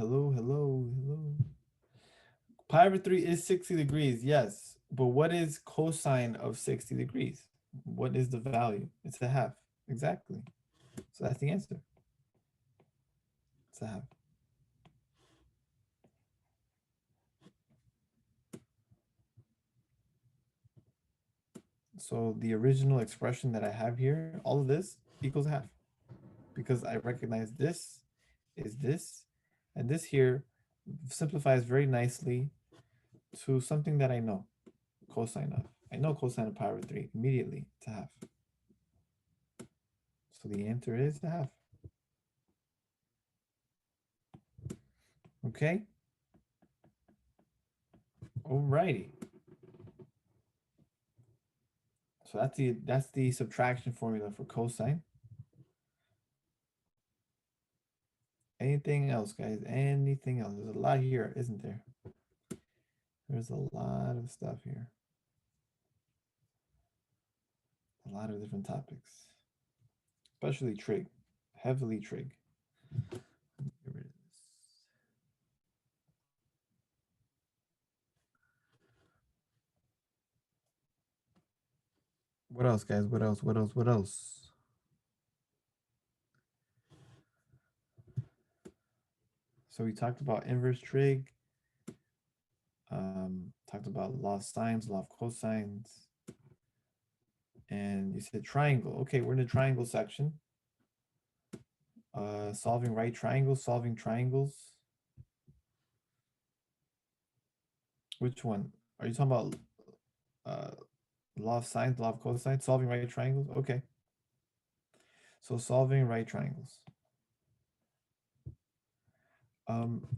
Hello, hello, hello. Pi over 3 is 60 degrees, yes. But what is cosine of 60 degrees? What is the value? It's a half. Exactly. So that's the answer. It's a half. So the original expression that I have here, all of this equals half. Because I recognize this is this, and this here simplifies very nicely to something that I know, cosine of. I know cosine of pi over 3 immediately. It's a half. So the answer is a half. Okay. Alrighty. So that's the subtraction formula for cosine. Anything else, guys? Anything else? There's a lot here, isn't there? There's a lot of stuff here. A lot of different topics. Especially trig. Heavily trig. Get rid of this. What else, guys? What else? What else? What else? So we talked about inverse trig. Talked about law of sines, law of cosines. And you said triangle. Okay, we're in the triangle section. Solving right triangles, solving triangles. Which one? Are you talking about law of sines, law of cosines, solving right triangles? Okay. So solving right triangles.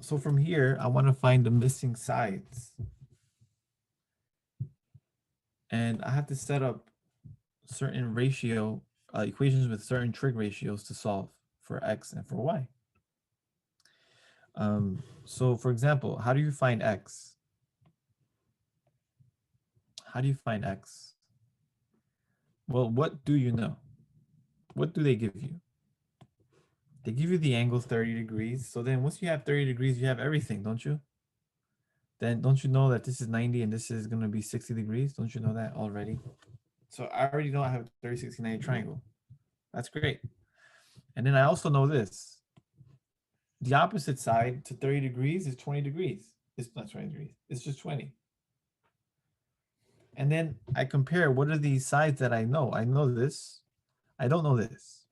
So from here, I want to find the missing sides. And I have to set up certain ratio equations with certain trig ratios to solve for x and for y. So for example, how do you find x? How do you find x? Well, what do you know? What do they give you? They give you the angle 30 degrees. So then once you have 30 degrees, you have everything, don't you? Then don't you know that this is 90 and this is going to be 60 degrees? Don't you know that already? So I already know I have a 30, 60, 90 triangle. That's great. And then I also know this. The opposite side to 30 degrees is 20 degrees. It's not 20 degrees. It's just 20. And then I compare what are these sides that I know. I know this. I don't know this.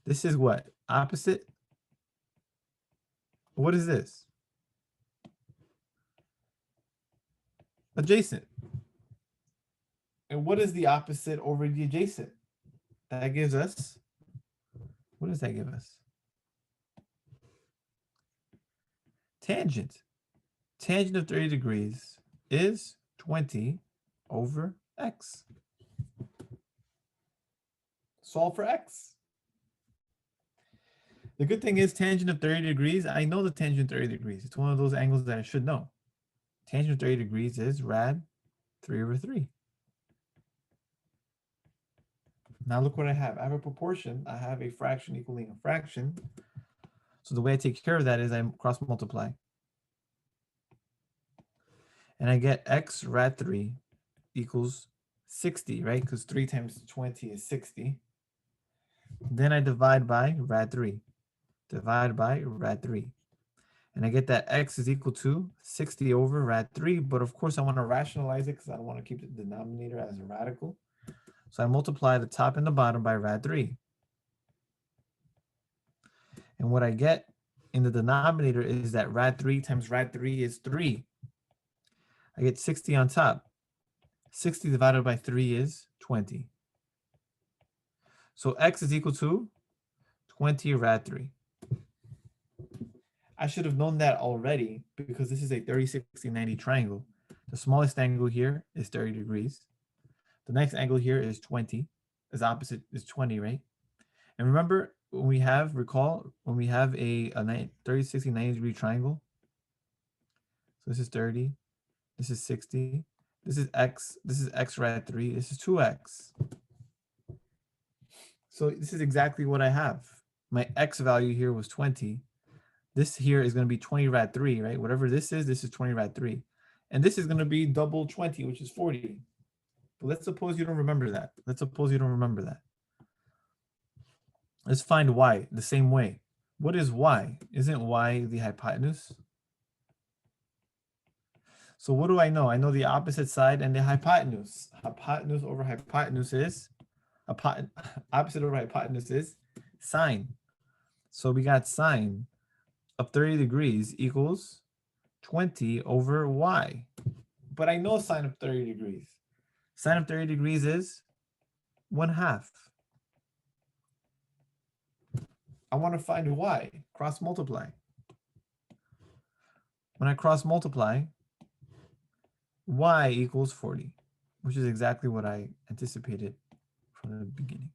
This is what? Opposite? What is this? Adjacent. And what is the opposite over the adjacent? That gives us, what does that give us? Tangent. Tangent of 30 degrees is 20 over x. Solve for x. The good thing is tangent of 30 degrees, I know the tangent of 30 degrees. It's one of those angles that I should know. Tangent of 30 degrees is rad 3 over 3. Now look what I have. I have a proportion. I have a fraction equaling a fraction. So the way I take care of that is I cross multiply. And I get x rad 3 equals 60, right? Because 3 times 20 is 60. Then I divide by rad 3. Divide by rad 3. And I get that x is equal to 60 over rad 3. But of course, I want to rationalize it because I don't want to keep the denominator as a radical. So I multiply the top and the bottom by rad 3. And what I get in the denominator is that rad 3 times rad 3 is 3. I get 60 on top. 60 divided by 3 is 20. So x is equal to 20 rad 3. I should have known that already because this is a 30, 60, 90 triangle. The smallest angle here is 30 degrees. The next angle here is 20. As opposite is 20, right? And remember, when we have, recall, when we have a 30, 60, 90 degree triangle. So this is 30. This is 60. This is x rad 3. This is 2x. So this is exactly what I have. My x value here was 20. This here is going to be 20 rad 3, right? Whatever this is 20 rad 3. And this is going to be double 20, which is 40. But let's suppose you don't remember that. Let's suppose you don't remember that. Let's find y the same way. What is y? Isn't y the hypotenuse? So what do I know? I know the opposite side and the hypotenuse. Hypotenuse over hypotenuse is, opposite over hypotenuse is sine. So we got sine of 30 degrees equals 20 over y. But I know sine of 30 degrees. Sine of 30 degrees is 1/2. I want to find y, cross multiply. When I cross multiply, y equals 40, which is exactly what I anticipated from the beginning.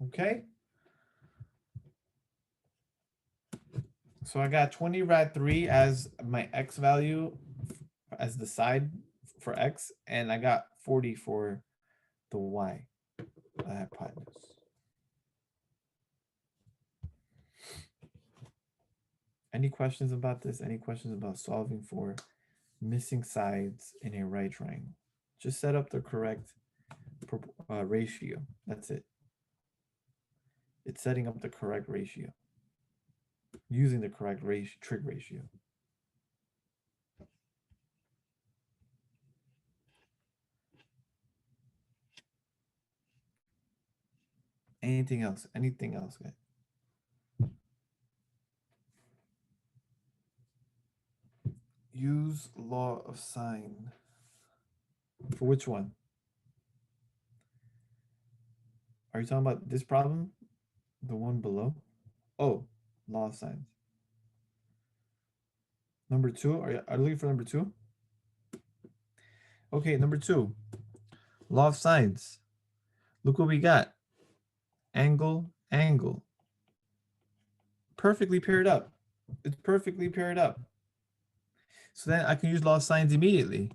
Okay. So I got 20 rad 3 as my x value, as the side for x, and I got 40 for the y, the hypotenuse. Any questions about this? Any questions about solving for missing sides in a right triangle? Just set up the correct ratio. That's it. It's setting up the correct ratio, using the correct trig ratio. Anything else? Anything else, guys? Use law of sine. For which one? Are you talking about this problem? The one below? Oh, law of sines. Number 2, are you looking for number 2? Okay, number 2, law of sines. Look what we got. Angle, angle. Perfectly paired up. It's perfectly paired up. So then I can use law of sines immediately.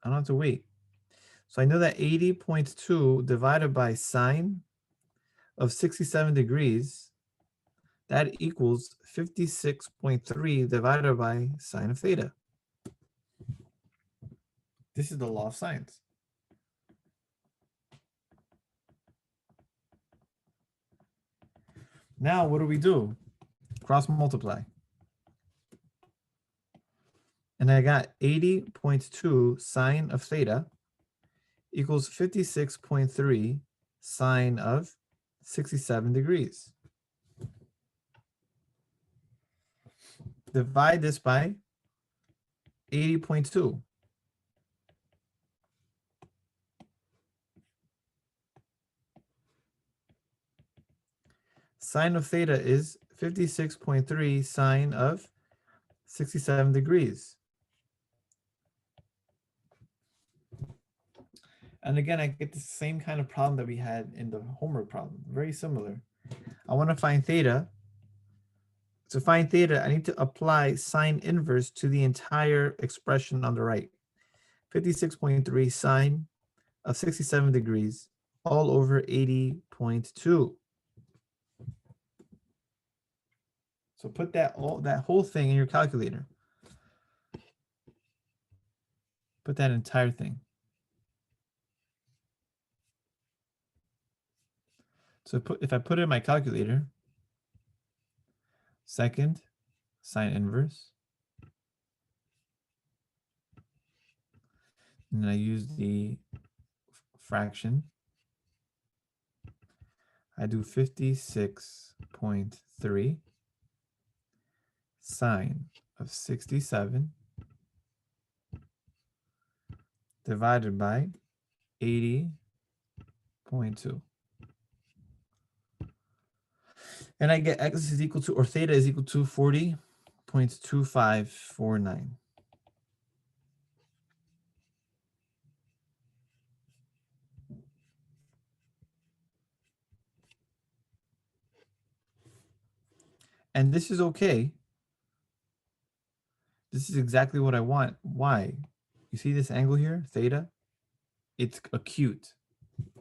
I don't have to wait. So I know that 80.2 divided by sine of 67 degrees, that equals 56.3 divided by sine of theta. This is the law of sines. Now what do? Cross multiply. And I got 80.2 sine of theta equals 56.3 sine of 67 degrees. Divide this by 80.2. Sine of theta is 56.3 sine of 67 degrees. And again, I get the same kind of problem that we had in the homework problem. Very similar. I want to find theta. To find theta, I need to apply sine inverse to the entire expression on the right. 56.3 sine of 67 degrees all over 80.2. So put that whole thing in your calculator. Put that entire thing. So if I put it in my calculator, second, sine inverse. And then I use the fraction. I do 56.3 sine of 67 divided by 80.2. And I get x is equal to, or theta is equal to 40.2549. And this is okay. This is exactly what I want. Why? You see this angle here, theta? It's acute.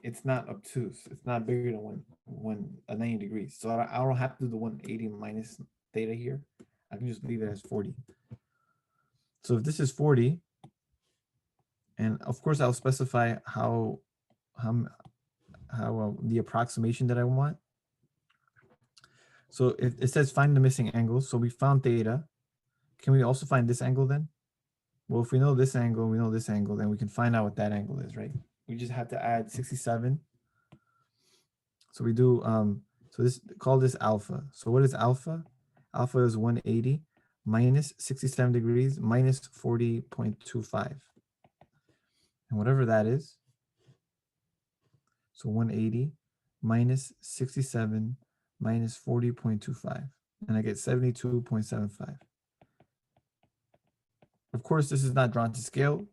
it's not obtuse. It's not bigger than 90 degrees. So I don't have to do the 180 minus theta here. I can just leave it as 40. So if this is 40, and of course I'll specify how the approximation that I want. So it says find the missing angles. So we found theta. Can we also find this angle then? Well, if we know this angle, we know this angle, then we can find out what that angle is, right? We just have to add 67. So we do, so this, call this alpha. So what is alpha? Alpha is 180 minus 67 degrees minus 40.25. And whatever that is, so 180 minus 67 minus 40.25. And I get 72.75. Of course, this is not drawn to scale,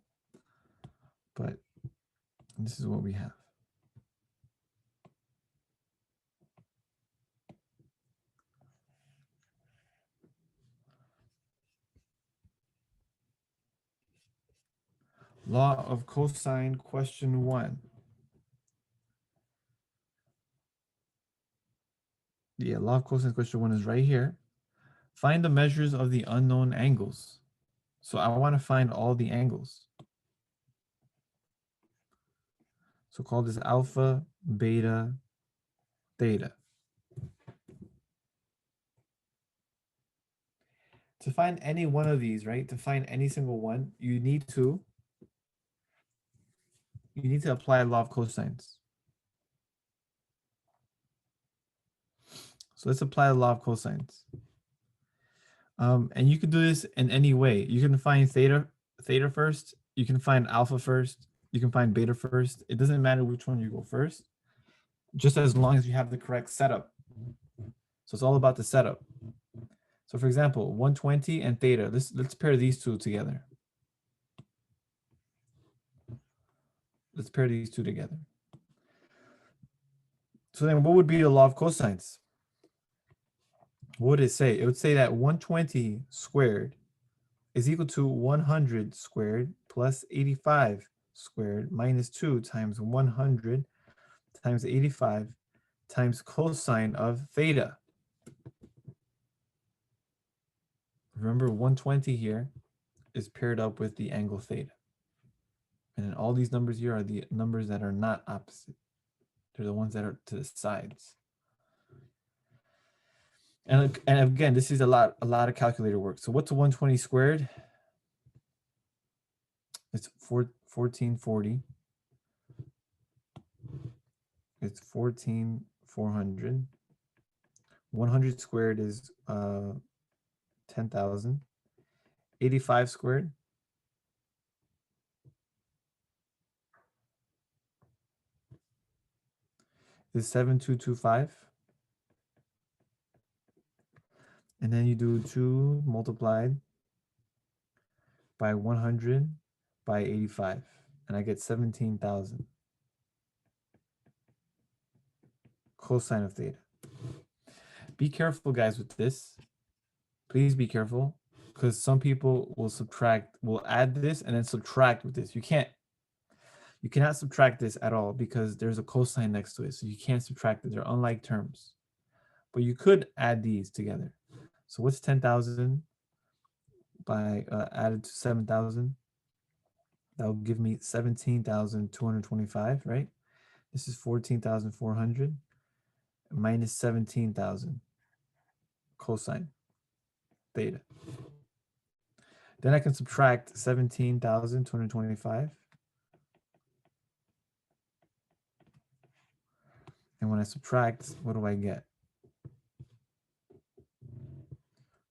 but this is what we have. Law of cosine, question 1. Yeah, law of cosine, question 1 is right here. Find the measures of the unknown angles. So I want to find all the angles. So call this alpha, beta, theta. To find any one of these, right? To find any single one, you need to apply law of cosines. So let's apply the law of cosines. And you can do this in any way. You can find theta first. You can find alpha first. You can find beta first. It doesn't matter which one you go first, just as long as you have the correct setup. So it's all about the setup. So for example, 120 and theta. Let's pair these two together. Let's pair these two together. So then what would be the law of cosines? What would it say? It would say that 120 squared is equal to 100 squared plus 85 squared minus 2 times 100 times 85 times cosine of theta. Remember, 120 here is paired up with the angle theta. And then all these numbers here are the numbers that are not opposite. They're the ones that are to the sides. And again, this is a lot of calculator work. So what's 120 squared? It's 1440. It's 14,400. 100 squared is 10,000. 85 squared is 7,225. And then you do 2 multiplied by 100 by 85. And I get 17,000. Cosine of theta. Be careful, guys, with this. Please be careful, because some people will add this and then subtract with this. You cannot subtract this at all because there's a cosine next to it. So you can't subtract it. They're unlike terms. But you could add these together. So what's 10,000 by added to 7,000? That will give me 17,225, right? This is 14,400 minus 17,000 cosine theta. Then I can subtract 17,225. And when I subtract, what do I get?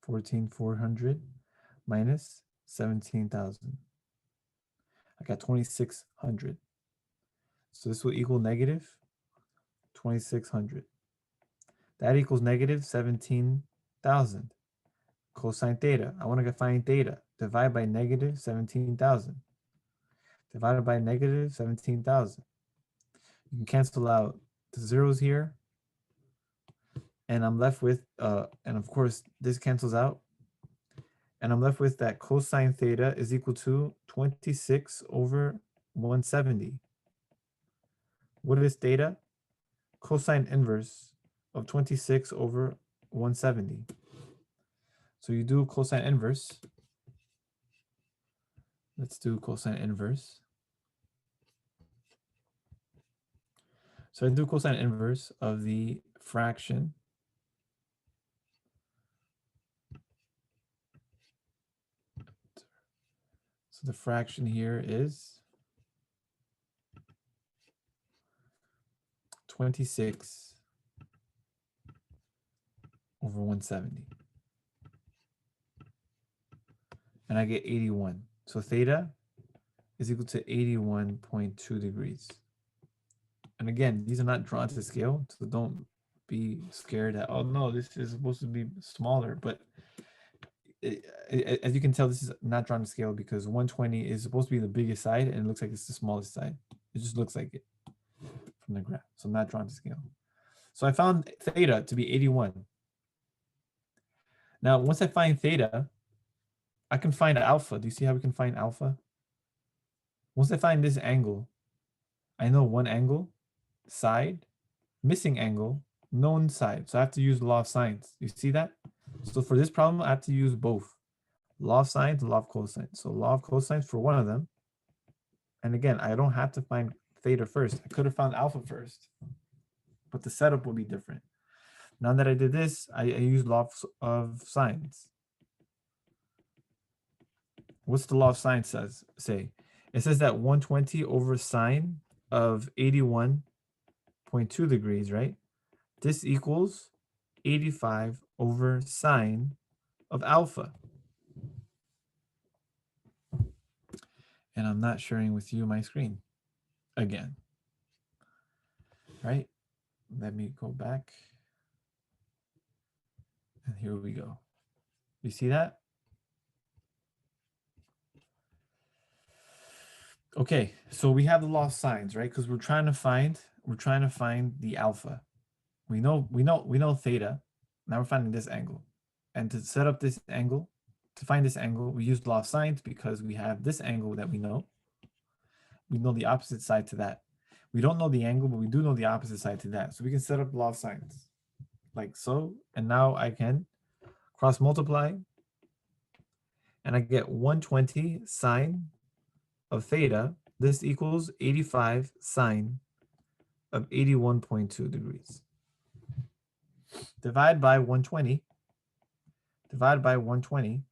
14,400 minus 17,000. I got 2,600. So this will equal negative 2,600. That equals negative 17,000. Cosine theta. I want to find theta. Divide by negative 17,000. Divided by negative 17,000. You can cancel out the zeros here. And I'm left with, and of course, this cancels out. And I'm left with that cosine theta is equal to 26 over 170. What is theta? Cosine inverse of 26 over 170. So you do cosine inverse. Let's do cosine inverse. So I do cosine inverse of the fraction so the fraction here is 26 over 170. And I get 81. So theta is equal to 81.2 degrees. And again, these are not drawn to scale, so don't be scared that, oh no, this is supposed to be smaller. But as you can tell, this is not drawn to scale because 120 is supposed to be the biggest side and it looks like it's the smallest side. It just looks like it from the graph. So not drawn to scale. So I found theta to be 81. Now, once I find theta, I can find alpha. Do you see how we can find alpha? Once I find this angle, I know one angle, side, missing angle, known side. So I have to use law of sines. You see that? So for this problem, I have to use both law of sines and law of cosines. So law of cosines for one of them. And again, I don't have to find theta first. I could have found alpha first, but the setup will be different. Now that I did this, I use law of sines. What's the law of sines say? It says that 120 over sine of 81.2 degrees, right? This equals 85 over sine of alpha. And I'm not sharing with you my screen again, right? Let me go back. And here we go. You see that? Okay, so we have the law of sines, right? Because we're trying to find the alpha. We know theta. Now we're finding this angle. And to set up this angle, to find this angle, we use law of sines because we have this angle that we know. We know the opposite side to that. We don't know the angle, but we do know the opposite side to that. So we can set up law of sines like so. And now I can cross multiply. And I get 120 sine of theta. This equals 85 sine of 81.2 degrees. Divide by 120. Divide by 120.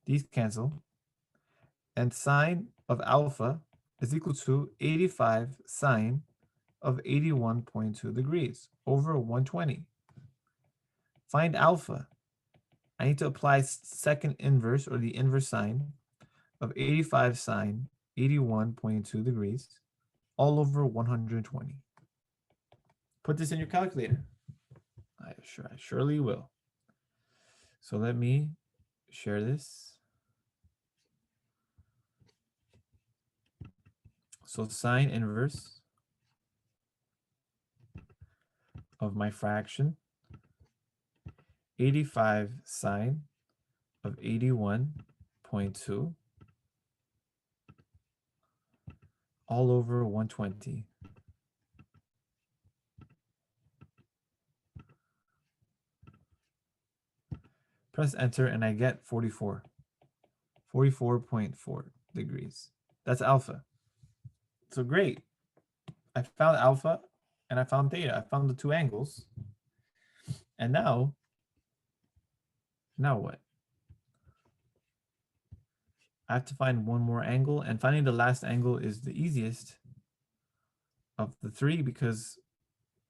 These cancel. And sine of alpha is equal to 85 sine of 81.2 degrees over 120. Find alpha. I need to apply second inverse or the inverse sine of 85 sine 81.2 degrees all over 120. Put this in your calculator. I surely will. So let me share this. So sine inverse of my fraction, 85 sine of 81.2 all over 120. Press enter and I get 44.4 degrees. That's alpha. So great. I found alpha and I found theta. I found the two angles. And now what? I have to find one more angle, and finding the last angle is the easiest of the three because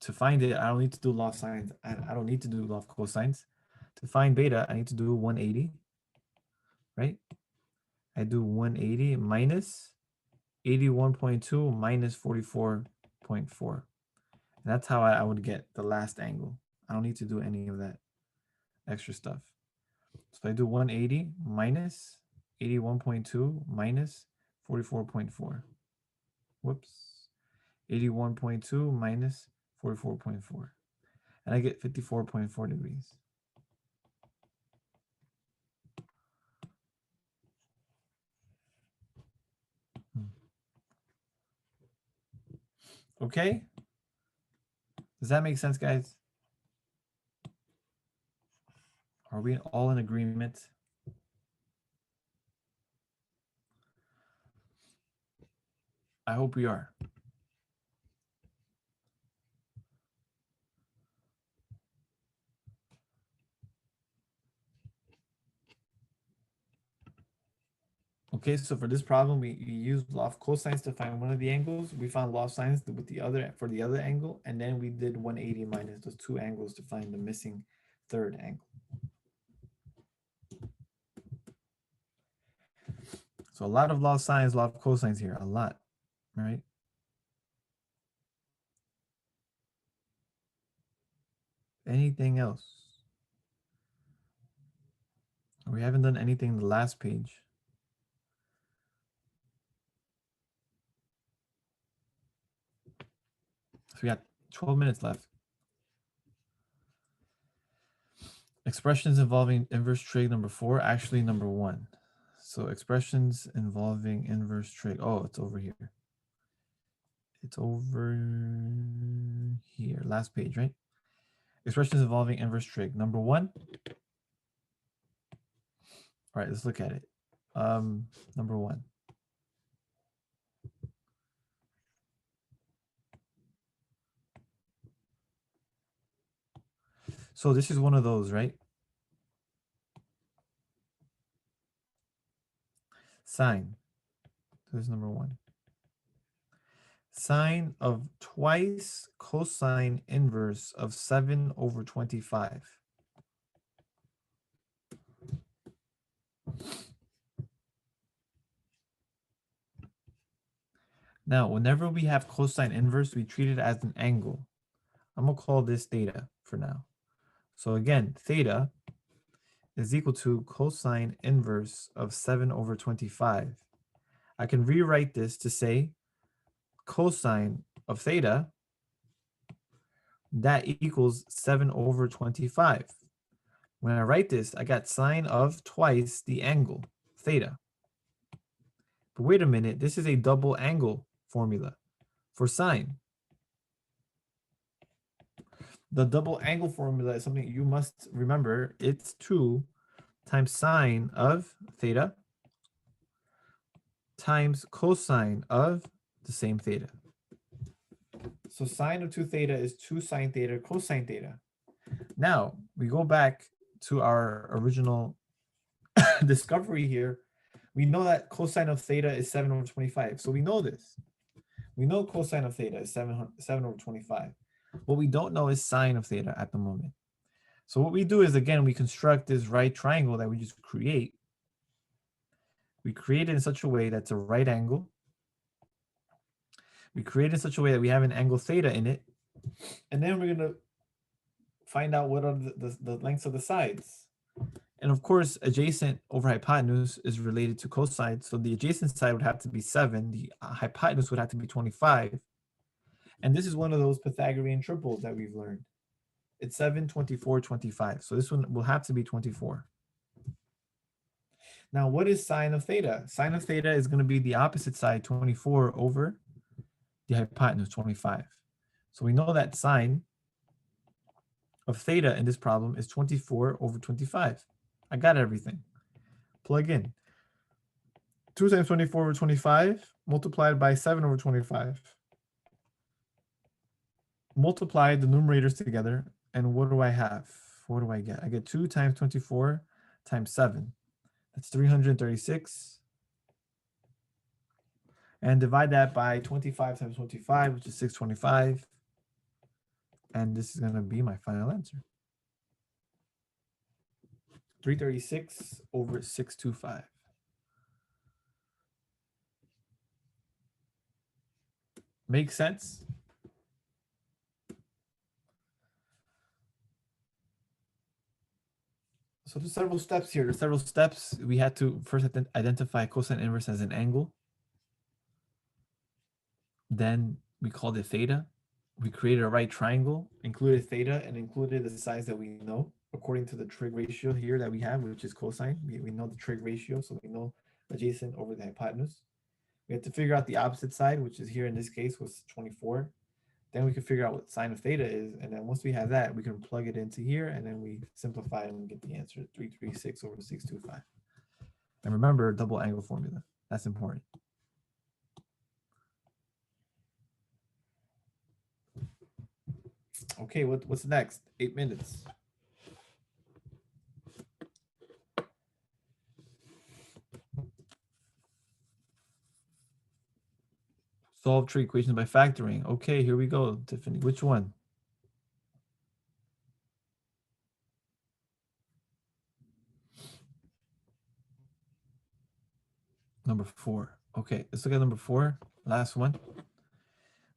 to find it, I don't need to do law of sines. I don't need to do law of cosines. To find beta, I need to do 180, right? I do 180 minus 81.2 minus 44.4. And that's how I would get the last angle. I don't need to do any of that extra stuff. So I do 180 minus 81.2 minus 44.4. Whoops. 81.2 minus 44.4. And I get 54.4 degrees. Okay? Does that make sense, guys? Are we all in agreement? I hope we are. Okay, so for this problem, we used law of cosines to find one of the angles. We found law of sines with the other for the other angle, and then we did 180 minus those two angles to find the missing third angle. So a lot of law of sines, law of cosines here, a lot, right? Anything else? We haven't done anything in the last page. So we got 12 minutes left. Expressions involving inverse trig number 4, actually number 1. So expressions involving inverse trig. Oh, it's over here. It's over here. Last page, right? Expressions involving inverse trig. Number 1. All right, let's look at it. Number 1. So this is one of those, right? Sine. This is number 1. Sine of twice cosine inverse of 7 over 25. Now, whenever we have cosine inverse, we treat it as an angle. I'm going to call this theta for now. So again, theta is equal to cosine inverse of 7 over 25. I can rewrite this to say cosine of theta, that equals 7 over 25. When I write this, I got sine of twice the angle, theta. But wait a minute, this is a double angle formula for sine. The double angle formula is something you must remember. It's 2 times sine of theta times cosine of the same theta. So sine of 2 theta is 2 sine theta cosine theta. Now, we go back to our original discovery here. We know that cosine of theta is 7 over 25. So we know this. We know cosine of theta is 7 over 25. What we don't know is sine of theta at the moment. So what we do is, again, we construct this right triangle that we just create. We create it in such a way that's a right angle. We create it in such a way that we have an angle theta in it. And then we're going to find out what are the lengths of the sides. And of course, adjacent over hypotenuse is related to cosine. So the adjacent side would have to be 7. The hypotenuse would have to be 25. And this is one of those Pythagorean triples that we've learned. It's 7, 24, 25. So this one will have to be 24. Now, what is sine of theta? Sine of theta is going to be the opposite side, 24 over the hypotenuse, 25. So we know that sine of theta in this problem is 24 over 25. I got everything. Plug in. 2 times 24 over 25 multiplied by 7 over 25. Multiply the numerators together, and what do I have? What do I get? I get 2 times 24 times 7. That's 336. And divide that by 25 times 25, which is 625. And this is going to be my final answer. 336 over 625. Makes sense? So there's several steps here. There's several steps. We had to first identify cosine inverse as an angle. Then we called it theta. We created a right triangle, included theta, and included the sides that we know according to the trig ratio here that we have, which is cosine. We know the trig ratio, so we know adjacent over the hypotenuse. We have to figure out the opposite side, which is here in this case was 24. Then we can figure out what sine of theta is. And then once we have that, we can plug it into here and then we simplify and we get the answer 336 over 625. And remember double angle formula. That's important. Okay, what's next? 8 minutes. Solve trig equations by factoring. Okay, here we go, Tiffany. Which one? Number 4. Okay, let's look at number 4. Last one.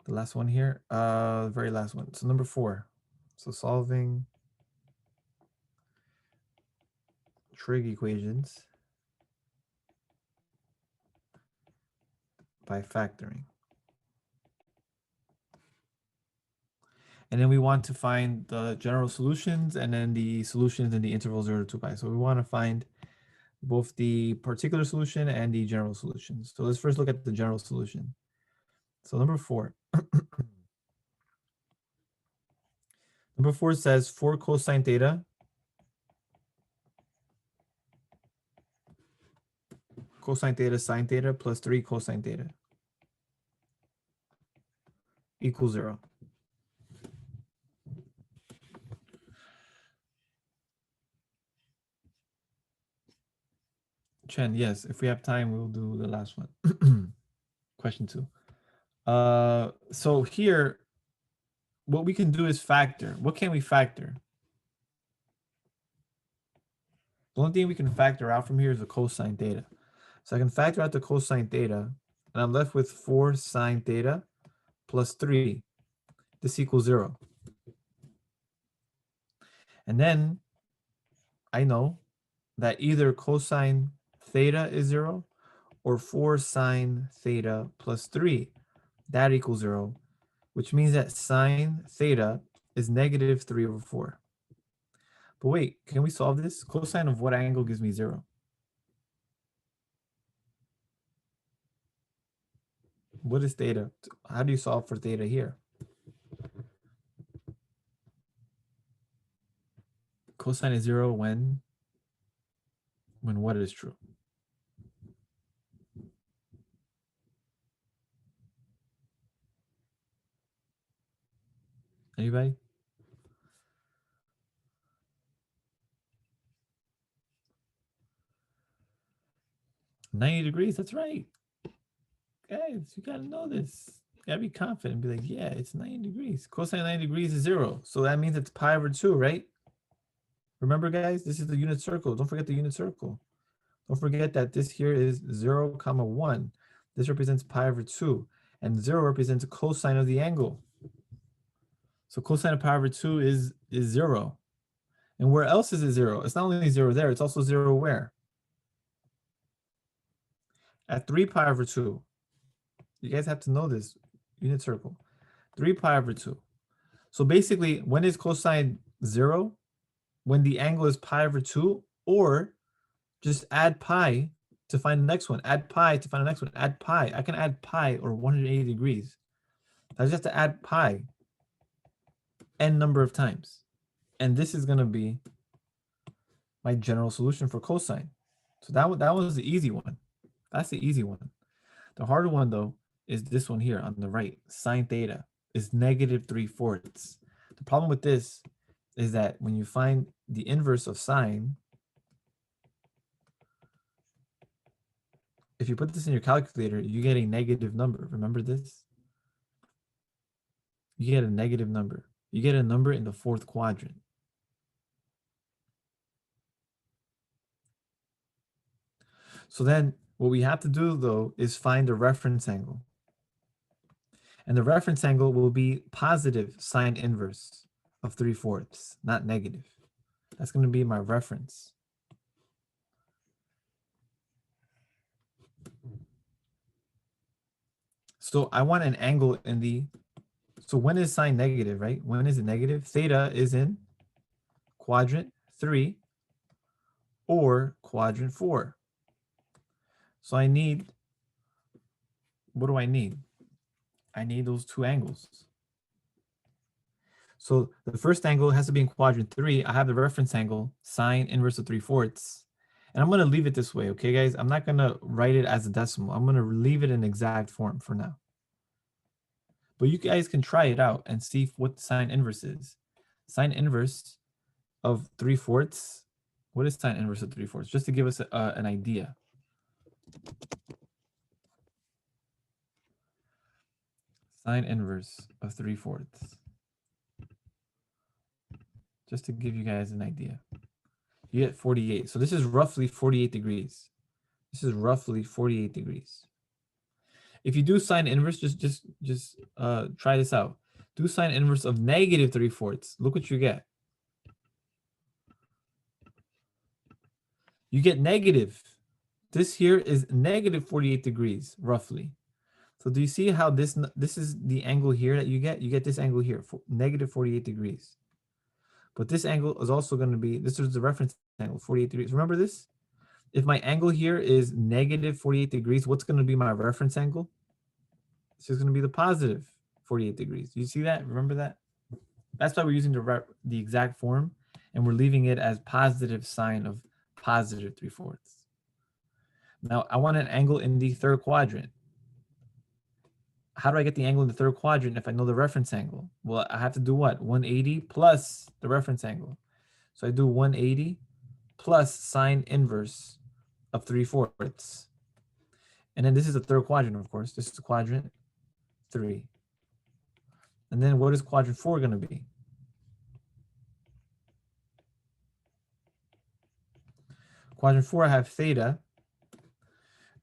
The last one here. Very last one. So number 4. So solving trig equations by factoring. And then we want to find the general solutions and then the solutions in the interval 0 to 2 pi. So we want to find both the particular solution and the general solution. So let's first look at the general solution. So number 4. Number 4 says 4 cosine theta sine theta plus 3 cosine theta equals 0. Chen, yes, if we have time, we'll do the last one. Question 2. So here, what we can do is factor. What can we factor? The only thing we can factor out from here is the cosine theta. So I can factor out the cosine theta, and I'm left with 4 sine theta plus 3. This equals 0. And then I know that either cosine theta is 0 or 4 sine theta plus 3. That equals 0, which means that sine theta is negative 3 over 4. But wait, can we solve this? Cosine of what angle gives me 0? What is theta? How do you solve for theta here? Cosine is 0 when what is true? Anybody? $90 degrees, that's right. Guys, you gotta know this. You gotta be confident and be like, yeah, it's 90 degrees. Cosine 90 degrees is 0. So that means it's pi over 2, right? Remember, guys, this is the unit circle. Don't forget the unit circle. Don't forget that this here is 0, 1. This represents pi over 2. And 0 represents a cosine of the angle. So cosine of pi over 2 is 0. And where else is it 0? It's not only 0 there, it's also 0 where? At 3 pi over 2. You guys have to know this. Unit circle. 3 pi over 2. So basically, when is cosine 0? When the angle is pi over 2, or just add pi to find the next one. Add pi to find the next one. Add pi. I can add pi or 180 degrees. I just have to add pi n number of times. And this is going to be my general solution for cosine. So that was the easy one. That's the easy one. The harder one, though, is this one here on the right. Sine theta is negative 3/4. The problem with this is that when you find the inverse of sine, if you put this in your calculator, you get a negative number. Remember this? You get a negative number. You get a number in the 4th quadrant. So then what we have to do, though, is find a reference angle. And the reference angle will be positive sine inverse of 3/4, not negative. That's going to be my reference. So I want an angle in the, so when is sine negative, right? When is it negative? Theta is in quadrant 3 or quadrant 4. So I need, what do I need? I need those two angles. So the first angle has to be in quadrant 3. I have the reference angle, sine inverse of 3/4. And I'm going to leave it this way, okay, guys? I'm not going to write it as a decimal. I'm going to leave it in exact form for now. But you guys can try it out and see what the sine inverse is. Sine inverse of 3/4. What is sine inverse of 3/4? Just to give us an idea. Sine inverse of 3/4. Just to give you guys an idea. You get 48. So this is roughly 48 degrees. This is roughly 48 degrees. If you do sine inverse, just try this out. Do sine inverse of negative 3/4. Look what you get. You get negative. This here is negative 48 degrees, roughly. So do you see how this is the angle here that you get? You get this angle here, negative 48 degrees. But this angle is also going to be, this is the reference angle, 48 degrees. Remember this? If my angle here is negative 48 degrees, what's going to be my reference angle? This is going to be the positive 48 degrees. Do you see that? Remember that? That's why we're using the exact form, and we're leaving it as positive sine of positive 3/4. Now, I want an angle in the third quadrant. How do I get the angle in the third quadrant if I know the reference angle? Well, I have to do what? 180 plus the reference angle. So I do 180 plus sine inverse of 3/4. And then this is the third quadrant, of course. This is quadrant 3. And then what is quadrant 4 going to be? Quadrant 4, I have theta.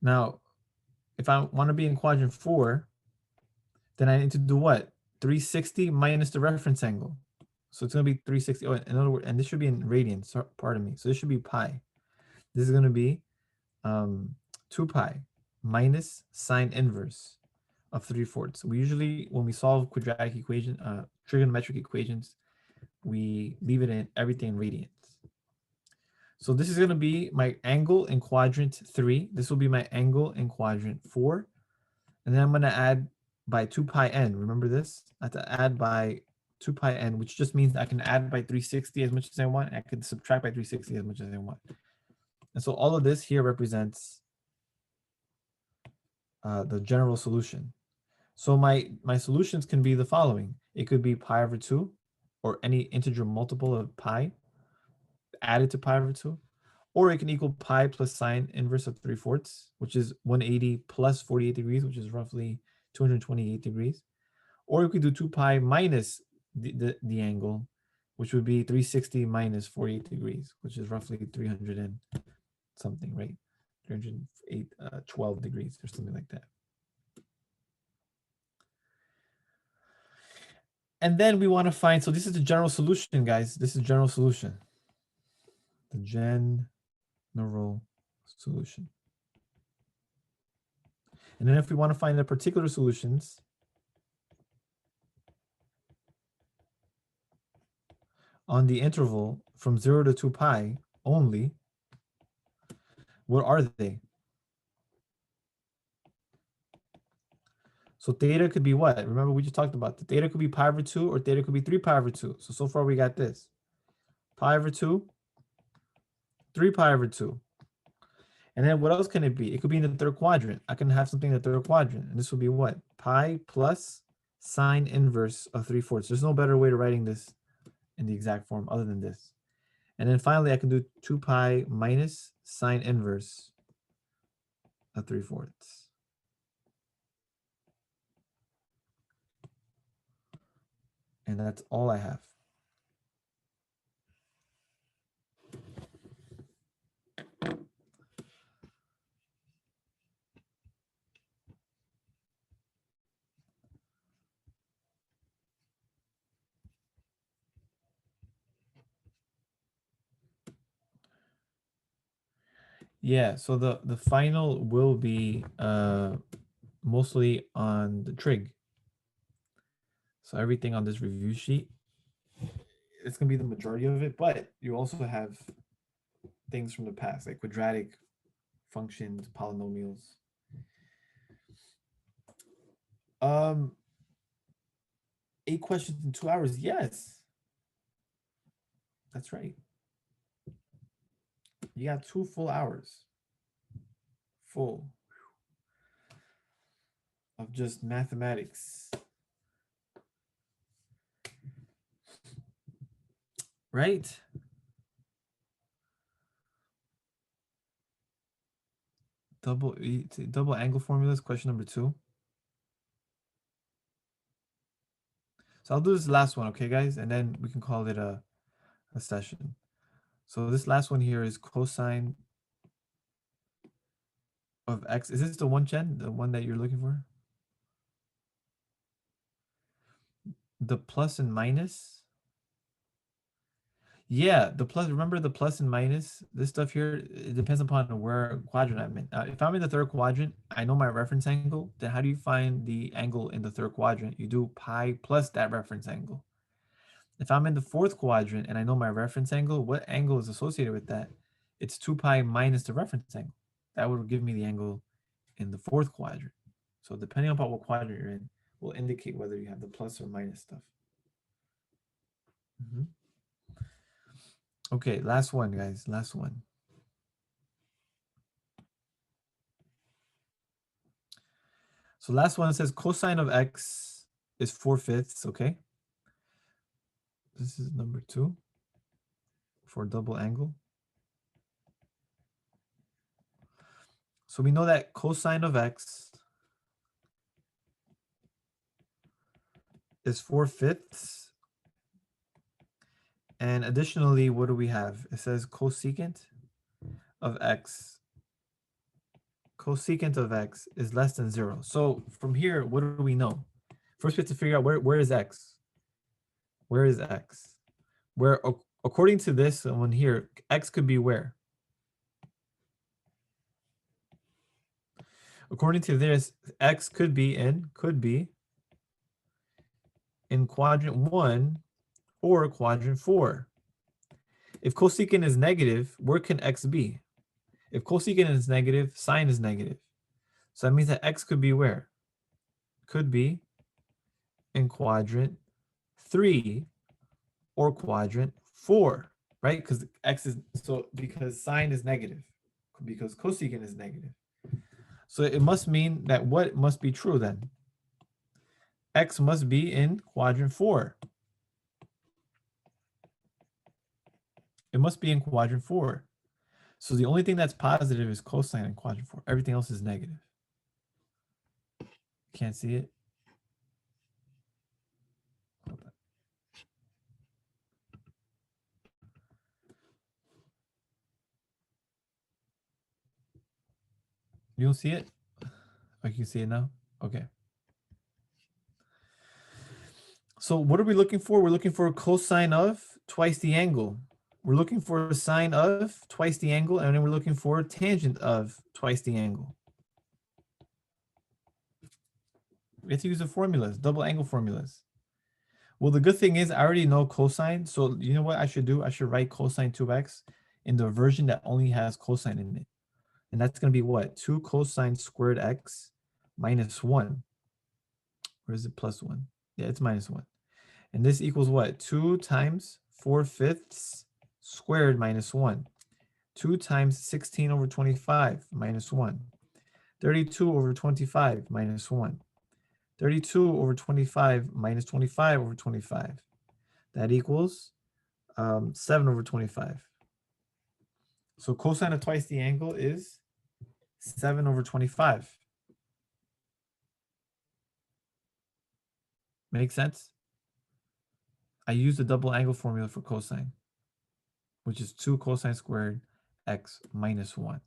Now, if I want to be in quadrant 4, then I need to do what? 360 minus the reference angle. So it's going to be 360. Oh, in other words, and this should be in radians. So, pardon me. So this should be pi. This is going to be 2 pi minus sine inverse of 3/4. We usually, when we solve quadratic equation, trigonometric equations, we leave it in everything in radians. So this is going to be my angle in quadrant 3. This will be my angle in quadrant 4. And then I'm going to add by 2 pi n. Remember this? I have to add by 2 pi n, which just means I can add by 360 as much as I want. I can subtract by 360 as much as I want. And so all of this here represents the general solution. So my solutions can be the following. It could be pi over 2 or any integer multiple of pi added to pi over 2. Or it can equal pi plus sine inverse of 3/4, which is 180 plus 48 degrees, which is roughly 228 degrees. Or you could do 2 pi minus the angle, which would be 360 minus 48 degrees, which is roughly 300 and something, right? 308, 12 degrees or something like that. And then we want to find, so this is the general solution, guys. This is general solution. The general solution. And then if we want to find the particular solutions, on the interval from 0 to 2 pi only, what are they? So theta could be what? Remember, we just talked about the theta could be pi over 2 or theta could be 3 pi over 2. So far we got this. Pi over 2, 3 pi over 2. And then what else can it be? It could be in the third quadrant. I can have something in the third quadrant. And this will be what? Pi plus sine inverse of 3/4. There's no better way to writing this in the exact form other than this. And then finally, I can do 2 pi minus sine inverse of 3/4. And that's all I have. Yeah, so the final will be mostly on the trig. So everything on this review sheet, it's gonna be the majority of it, but you also have things from the past, like quadratic functions, polynomials. Um, 8 questions in 2 hours. Yes. That's right. You got 2 full hours. Full of just mathematics. Right? Double angle formulas, question number 2. So I'll do this last one, okay, guys? And then we can call it a session. So this last one here is cosine of x. Is this the one, Chen? The one that you're looking for? The plus and minus? Yeah, the plus, remember the plus and minus? This stuff here, it depends upon where quadrant I'm in. If I'm in the third quadrant, I know my reference angle. Then how do you find the angle in the third quadrant? You do pi plus that reference angle. If I'm in the fourth quadrant and I know my reference angle, what angle is associated with that? It's 2 pi minus the reference angle. That would give me the angle in the fourth quadrant. So depending upon what quadrant you're in, will indicate whether you have the plus or minus stuff. Okay, last one, guys. Last one. So last one says cosine of x is 4/5, okay? This is number 2 for double angle. So we know that cosine of x is 4/5. And additionally, what do we have? It says cosecant of x. Cosecant of x is less than 0. So from here, what do we know? First, we have to figure out where is x? Where is x? Where, according to this one here, x could be where? According to this, x could be in quadrant 1 or quadrant 4. If cosecant is negative, where can x be? If cosecant is negative, sine is negative. So that means that x could be where? Could be in quadrant 3 or quadrant 4, right? Because x is, so because sine is negative, because cosecant is negative. So it must mean that what must be true then? X must be in quadrant 4. It must be in quadrant 4. So the only thing that's positive is cosine in quadrant 4. Everything else is negative. Can't see it? You don't see it? Oh, you can see it now? Okay. So what are we looking for? We're looking for cosine of twice the angle. We're looking for sine of twice the angle, and then we're looking for tangent of twice the angle. We have to use the formulas, double angle formulas. Well, the good thing is I already know cosine. So you know what I should do? I should write cosine 2x in the version that only has cosine in it. And that's going to be what? 2 cosine squared x minus 1. Or is it plus 1? Yeah, it's minus 1. And this equals what? 2 times 4/5 squared minus 1. 2 times 16 over 25 minus 1. 32 over 25 minus 1. 32 over 25 minus 25 over 25. That equals 7 over 25. So cosine of twice the angle is 7 over 25. Make sense? I use the double angle formula for cosine, which is 2 cosine squared x minus 1.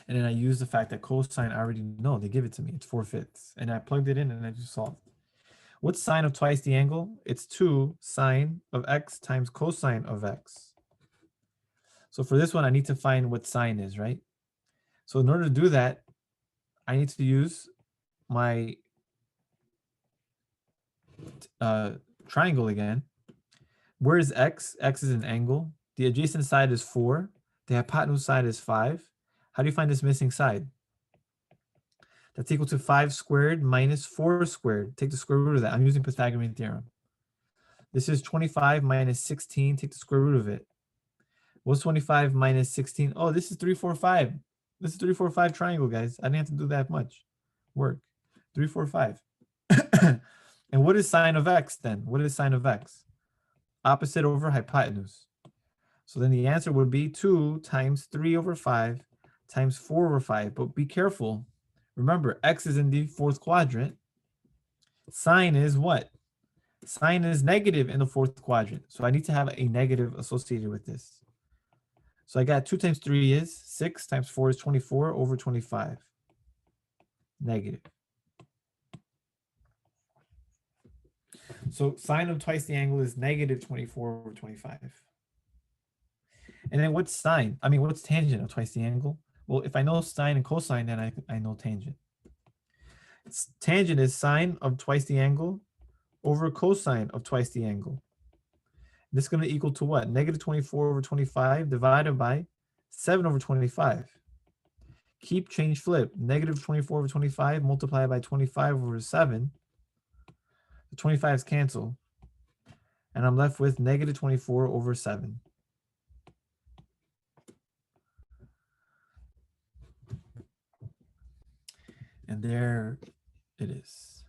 And then I use the fact that cosine I already know. They give it to me. It's 4/5. And I plugged it in and I just solved. What's sine of twice the angle? It's 2 sine of x times cosine of x. So for this one, I need to find what sine is, right? So in order to do that, I need to use my triangle again. Where is x? X is an angle. The adjacent side is 4. The hypotenuse side is 5. How do you find this missing side? That's equal to 5 squared minus 4 squared. Take the square root of that. I'm using Pythagorean theorem. This is 25 minus 16. Take the square root of it. What's 25 minus 16? Oh, this is 3, 4, 5. This is 3, 4, 5 triangle, guys. I didn't have to do that much work. 3, 4, 5. And what is sine of x then? What is sine of x? Opposite over hypotenuse. So then the answer would be 2 times 3 over 5 times 4 over 5. But be careful. Remember, x is in the fourth quadrant. Sine is what? Sine is negative in the fourth quadrant. So I need to have a negative associated with this. So I got 2 times 3 is 6 times 4 is 24 over 25. Negative. So sine of twice the angle is negative 24 over 25. And then what's sine? I mean, what's tangent of twice the angle? Well, if I know sine and cosine, then I know tangent. Tangent is sine of twice the angle over cosine of twice the angle. This is going to equal to what? Negative 24 over 25 divided by 7 over 25. Keep, change, flip. Negative 24 over 25 multiplied by 25 over 7. The 25's cancel. And I'm left with negative 24 over 7. And there it is.